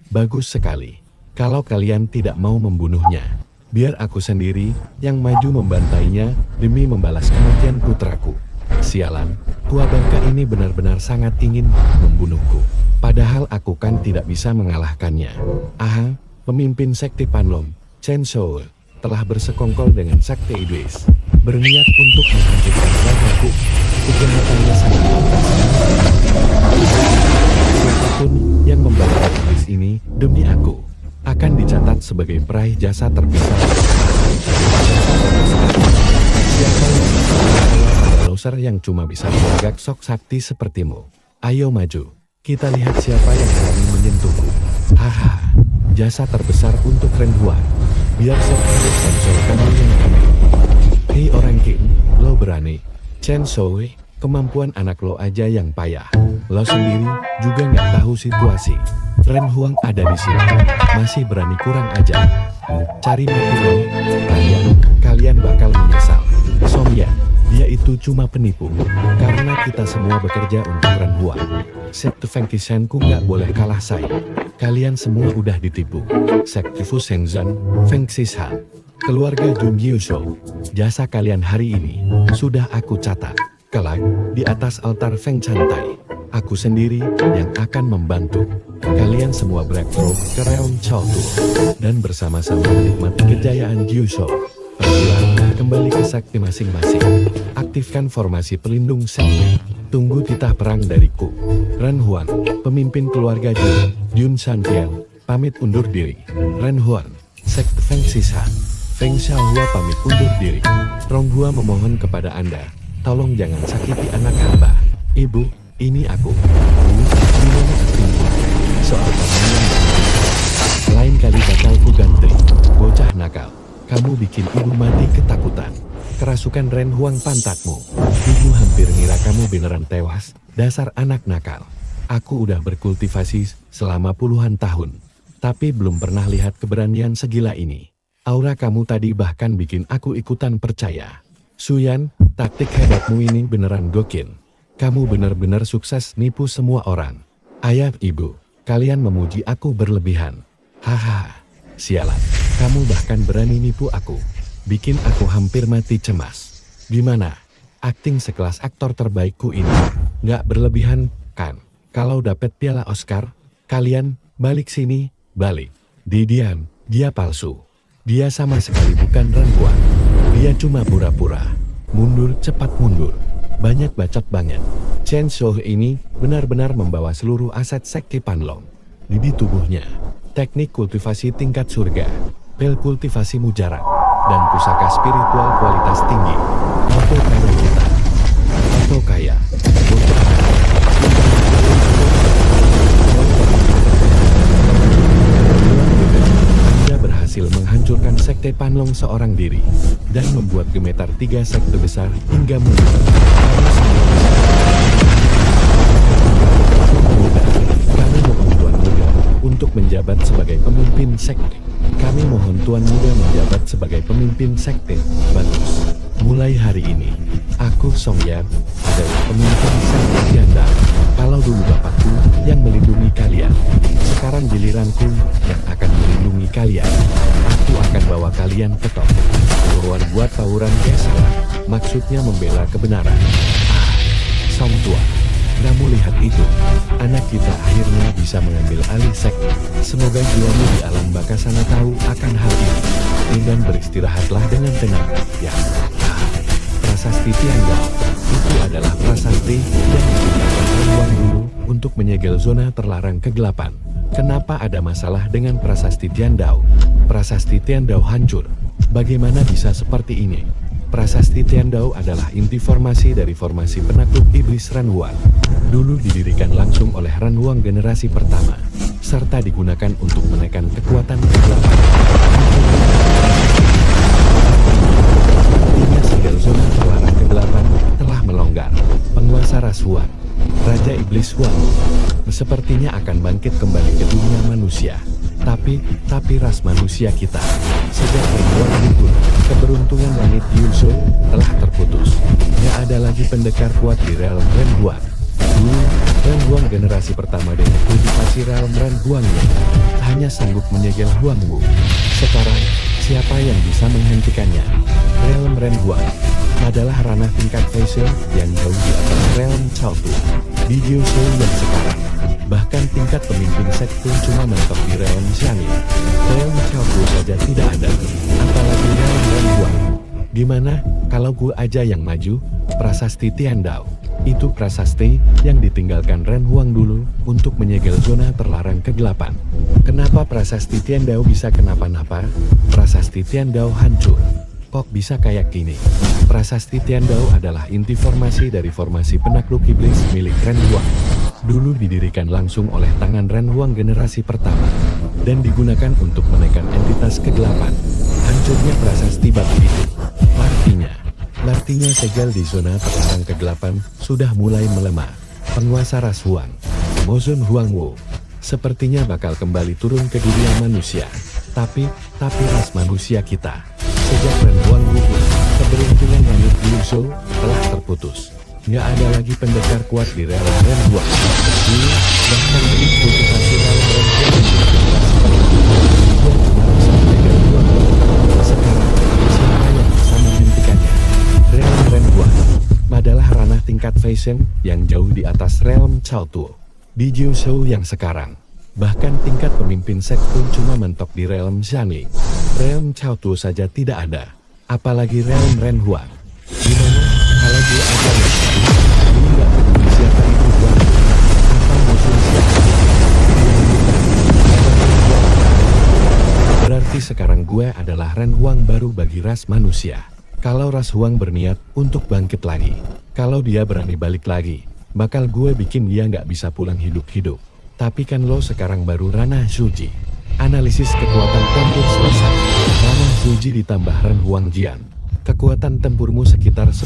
Bagus sekali. Kalau kalian tidak mau membunuhnya, biar aku sendiri yang maju membantainya demi membalas kematian putraku. Sialan, tua bangka ini benar-benar sangat ingin membunuhku. Padahal aku kan tidak bisa mengalahkannya. Aha, pemimpin sekte Panlong, Chen Shou, telah bersekongkol dengan sekte iblis. Berniat untuk menghancurkan ragaku. Kejahatannya sangat pantas. Siapapun yang membantu iblis ini demi aku akan dicatat sebagai peraih jasa terpisah. Siapa yang ada loser yang cuma bisa bergak sok sakti sepertimu? Ayo maju, kita lihat siapa yang berani menyentuhku. Haha, jasa terbesar untuk Ren Huan. Biar saya sensor kamu yang aneh. Hei orang King, lo berani. Chen Shou, kemampuan anak lo aja yang payah. Lo sendiri juga nggak tahu situasi. Ren Huang ada di sini, masih berani kurang ajar. Cari mati lo, kalian bakal menyesal. Song Yan, dia itu cuma penipu. Karena kita semua bekerja untuk Ren Huang. Sekte Feng Qishenku nggak boleh kalah saing. Kalian semua udah ditipu. Sekte Fu Shenzhen, Feng Qishan, keluarga Jun Yusho. Jasa kalian hari ini sudah aku catat. Kelak, di atas altar Feng Chantai, aku sendiri yang akan membantu kalian semua breakthrough ke realm Chaotu dan bersama-sama menikmati kejayaan Yusho. Pergilah kembali ke sakti masing-masing. Aktifkan formasi pelindung sekte. Tunggu titah perang dariku. Ren Huan, pemimpin keluarga Jun Shantian, pamit undur diri. Ren Huan, sekte Feng Qishan, Feng Xiaohua pamit undur diri. Ronghua memohon kepada Anda, tolong jangan sakiti anak hamba. Ibu, ini aku. Gimana aktingku? Soal permainan. Lain kali bakal ku ganti. Bocah nakal, kamu bikin ibu mati ketakutan. Kerasukan Ren Huang pantatmu. Ibu hampir ngira kamu beneran tewas. Dasar anak nakal. Aku udah berkultivasi selama puluhan tahun. Tapi belum pernah lihat keberanian segila ini. Aura kamu tadi bahkan bikin aku ikutan percaya. Suyan, taktik hebatmu ini beneran gokil. Kamu bener-bener sukses nipu semua orang. Ayah ibu, kalian memuji aku berlebihan. Haha, sialan. Kamu bahkan berani nipu aku. Bikin aku hampir mati cemas. Gimana? Akting sekelas aktor terbaikku ini. Nggak berlebihan, kan? Kalau dapet piala Oscar, kalian balik sini, balik. Didiam, dia palsu. Dia sama sekali bukan Ren Huang. Dia cuma pura-pura. Mundur, cepat mundur. Banyak bacot banget. Chen Shou ini benar-benar membawa seluruh aset sekte Panlong. Di tubuhnya, teknik kultivasi tingkat surga, pil kultivasi mujarab, dan pusaka spiritual kualitas tinggi. Auto kaya kita. Auto kaya. Bocah. Anda berhasil menghancurkan sekte Panlong seorang diri dan membuat gemetar 3 sekte besar hingga mundur. Kami mohon Tuan Muda untuk menjabat sebagai pemimpin sekte. Kami mohon Tuan Muda menjabat sebagai pemimpin sekte. Bagus. Mulai hari ini, aku Song Yan adalah pemimpin sekte Tianda. Kalau dulu bapakku yang melindungi kalian, sekarang giliranku yang akan melindungi kalian. Aku akan bawa kalian ke top. Buruan buat tawuran salah. Maksudnya membela kebenaran. Song Tua, kamu lihat itu. Anak kita akhirnya bisa mengambil alih sekte. Semoga jiwamu di alam baka sana tahu akan hal ini. Dan beristirahatlah dengan tenang. Ya. Prasasti Tianda itu adalah prasasti yang digunakan Ruang dulu untuk menyegel zona terlarang kegelapan. Kenapa ada masalah dengan prasasti Tiandao? Prasasti Tiandao hancur. Bagaimana bisa seperti ini? Prasasti Tiandao adalah inti formasi dari formasi penakluk iblis Ren Huang. Dulu didirikan langsung oleh Ren Huang generasi pertama, serta digunakan untuk menekan kekuatan kegelapan. Segel zona terlarang kegelapan telah melonggar. Penguasa ras Huang, Raja Iblis Huang, sepertinya akan bangkit kembali ke dunia manusia. Tapi ras manusia kita, sejak Ren Huang libur, keberuntungan langit Yusho telah terputus. Tidak ada lagi pendekar kuat di realm Ren Huang. Dulu, Ren Huang generasi pertama dengan kultivasi realm Ren Huangnya hanya sanggup menyegel Huang Wu. Sekarang, siapa yang bisa menghentikannya? Realm Ren Huang adalah ranah tingkat facial yang jauh di atas realm Chaotu. Di Yusho yang sekarang, bahkan tingkat pemimpin sekte cuma mentok di realm Xiangyin. Realm Chaotu saja tidak ada, apalagi realm Ren Huang. Gimana kalau gue aja yang maju? Prasasti Tiandao itu prasasti yang ditinggalkan Ren Huang dulu untuk menyegel zona terlarang kegelapan. Kenapa prasasti Tiandao bisa kenapa-napa? Prasasti Tiandao hancur. Kok bisa kayak gini? Prasasti Tiandao adalah inti formasi dari formasi penakluk iblis milik Ren Huang. Dulu didirikan langsung oleh tangan Ren Huang generasi pertama dan digunakan untuk menekan entitas kegelapan. Hancurnya prasasti batu itu. Artinya segel di zona terlarang kegelapan sudah mulai melemah. Penguasa ras Huang, Mozon Huangwu, sepertinya bakal kembali turun ke dunia manusia. Tapi ras manusia kita, sejak Ren Huangwu pun, keberuntungan Hanut Liuzhou telah terputus. Nggak ada lagi pendekar kuat di rela Ren Huang. Dulu, bahkan benih kultivasi rela Ren Huang sekarang, siapa yang bisa menghentikannya? Realm Ren Huang adalah ranah tingkat fashion yang jauh di atas realm Cao Tuo. Di Jiuzhou yang sekarang, bahkan tingkat pemimpin seks pun cuma mentok di realm Xiangling. Realm Cao Tuo saja tidak ada, apalagi realm Ren Huang. Gimana kalau dia aja ini nggak peduli siapa itu Huang, apa musuh siapa? Berarti sekarang gue adalah Ren Huang baru bagi ras manusia. Kalau ras Huang berniat untuk bangkit lagi, kalau dia berani balik lagi, bakal gue bikin dia nggak bisa pulang hidup-hidup. Tapi kan lo sekarang baru ranah Zuji. Analisis kekuatan tempur selesai. Ranah Zuji ditambah Ren Huang Jian. Kekuatan tempurmu sekitar 10.089.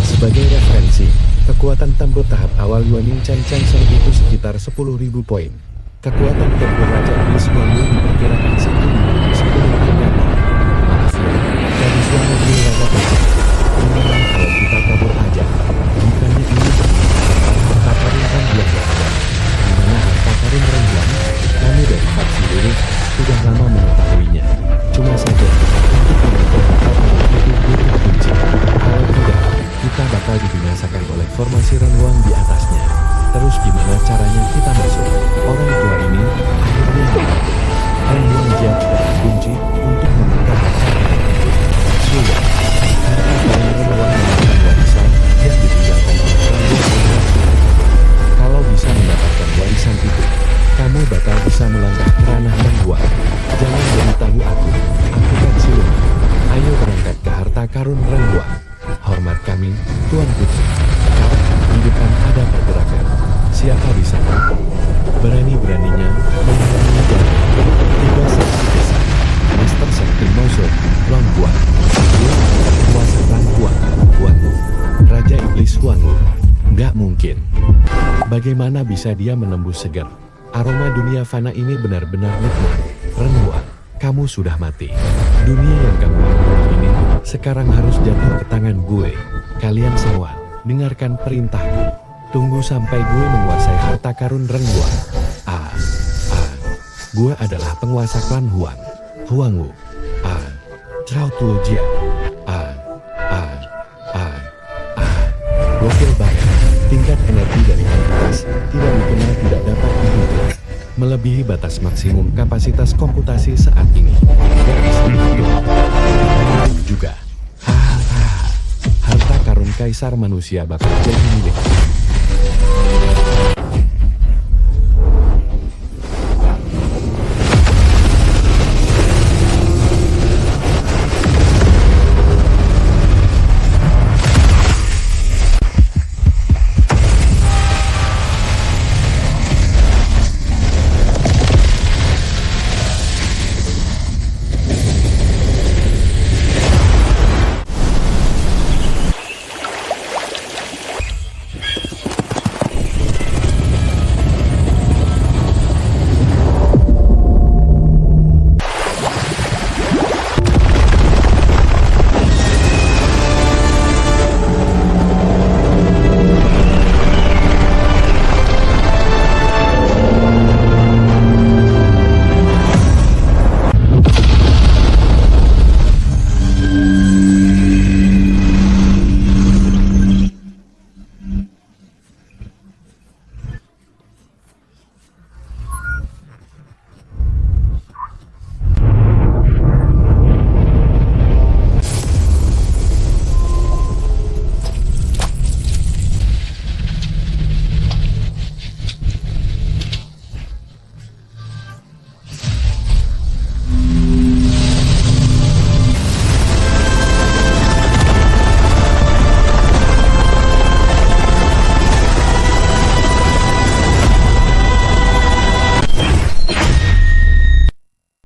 Sebagai referensi, kekuatan tempur tahap awal Yuaning Chan Chan Song itu sekitar 10.000 poin. Kekuatan tempur Raja Iblis Huangwu diperkirakan 1 memiliki 10 anggaran. Maaf ya, gadis yang mobil Raja Pecat. Gimana kalau kita kabur aja? Bukannya ini harta karun Ren Huang ada. Dimana harta karun Ren Huang? Kami dari faksi Lurus sudah lama mengetahuinya. Cuma saja, untuk menemukan harta karun itu butuh kunci. Kalau tidak, kita bakal dibinasakan oleh formasi Ren Huang di atasnya. Terus gimana caranya kita masuk? Orang tua ini akhirnya membantu. Ren Huang Jian adalah kunci untuk membuka harta karun itu. Sudah, harta karun Ren Huang merupakan warisan yang ditinggalkan oleh Ren Huang. Kalau bisa mendapatkan warisan itu, kamu bakal bisa melangkah ke ranah Ren Huang. Jangan beritahu aku kan siluman. Ayo berangkat ke harta karun Ren Huang. Hormat kami, Tuan Putri. Kau, di depan ada pergerakan. Siapa di sana? Berani-beraninya menghalangi jalan. Tiga saksi besar. Master Sakti Mozon, Long Huang. Kuasa Ran Huang, Huangwu. Raja Iblis Huangwu. Nggak mungkin. Bagaimana bisa dia menembus segar? Aroma dunia fana ini benar-benar nikmat. Ren Huang, kamu sudah mati. Dunia yang kamu miliki ini sekarang harus jatuh ke tangan gue. Kalian semua, dengarkan perintahku. Tunggu sampai gue menguasai harta karun Ren Huang. Gue adalah penguasa klan Huang. Huangwu. Cao Tuo Jian. Gokil banget. Tingkat energi dari entitas tidak dikenal tidak dapat dihitung. Melebihi batas maksimum kapasitas komputasi saat ini. Gak bisa dihitung. Juga. Harta karun kaisar manusia bakal jadi milik.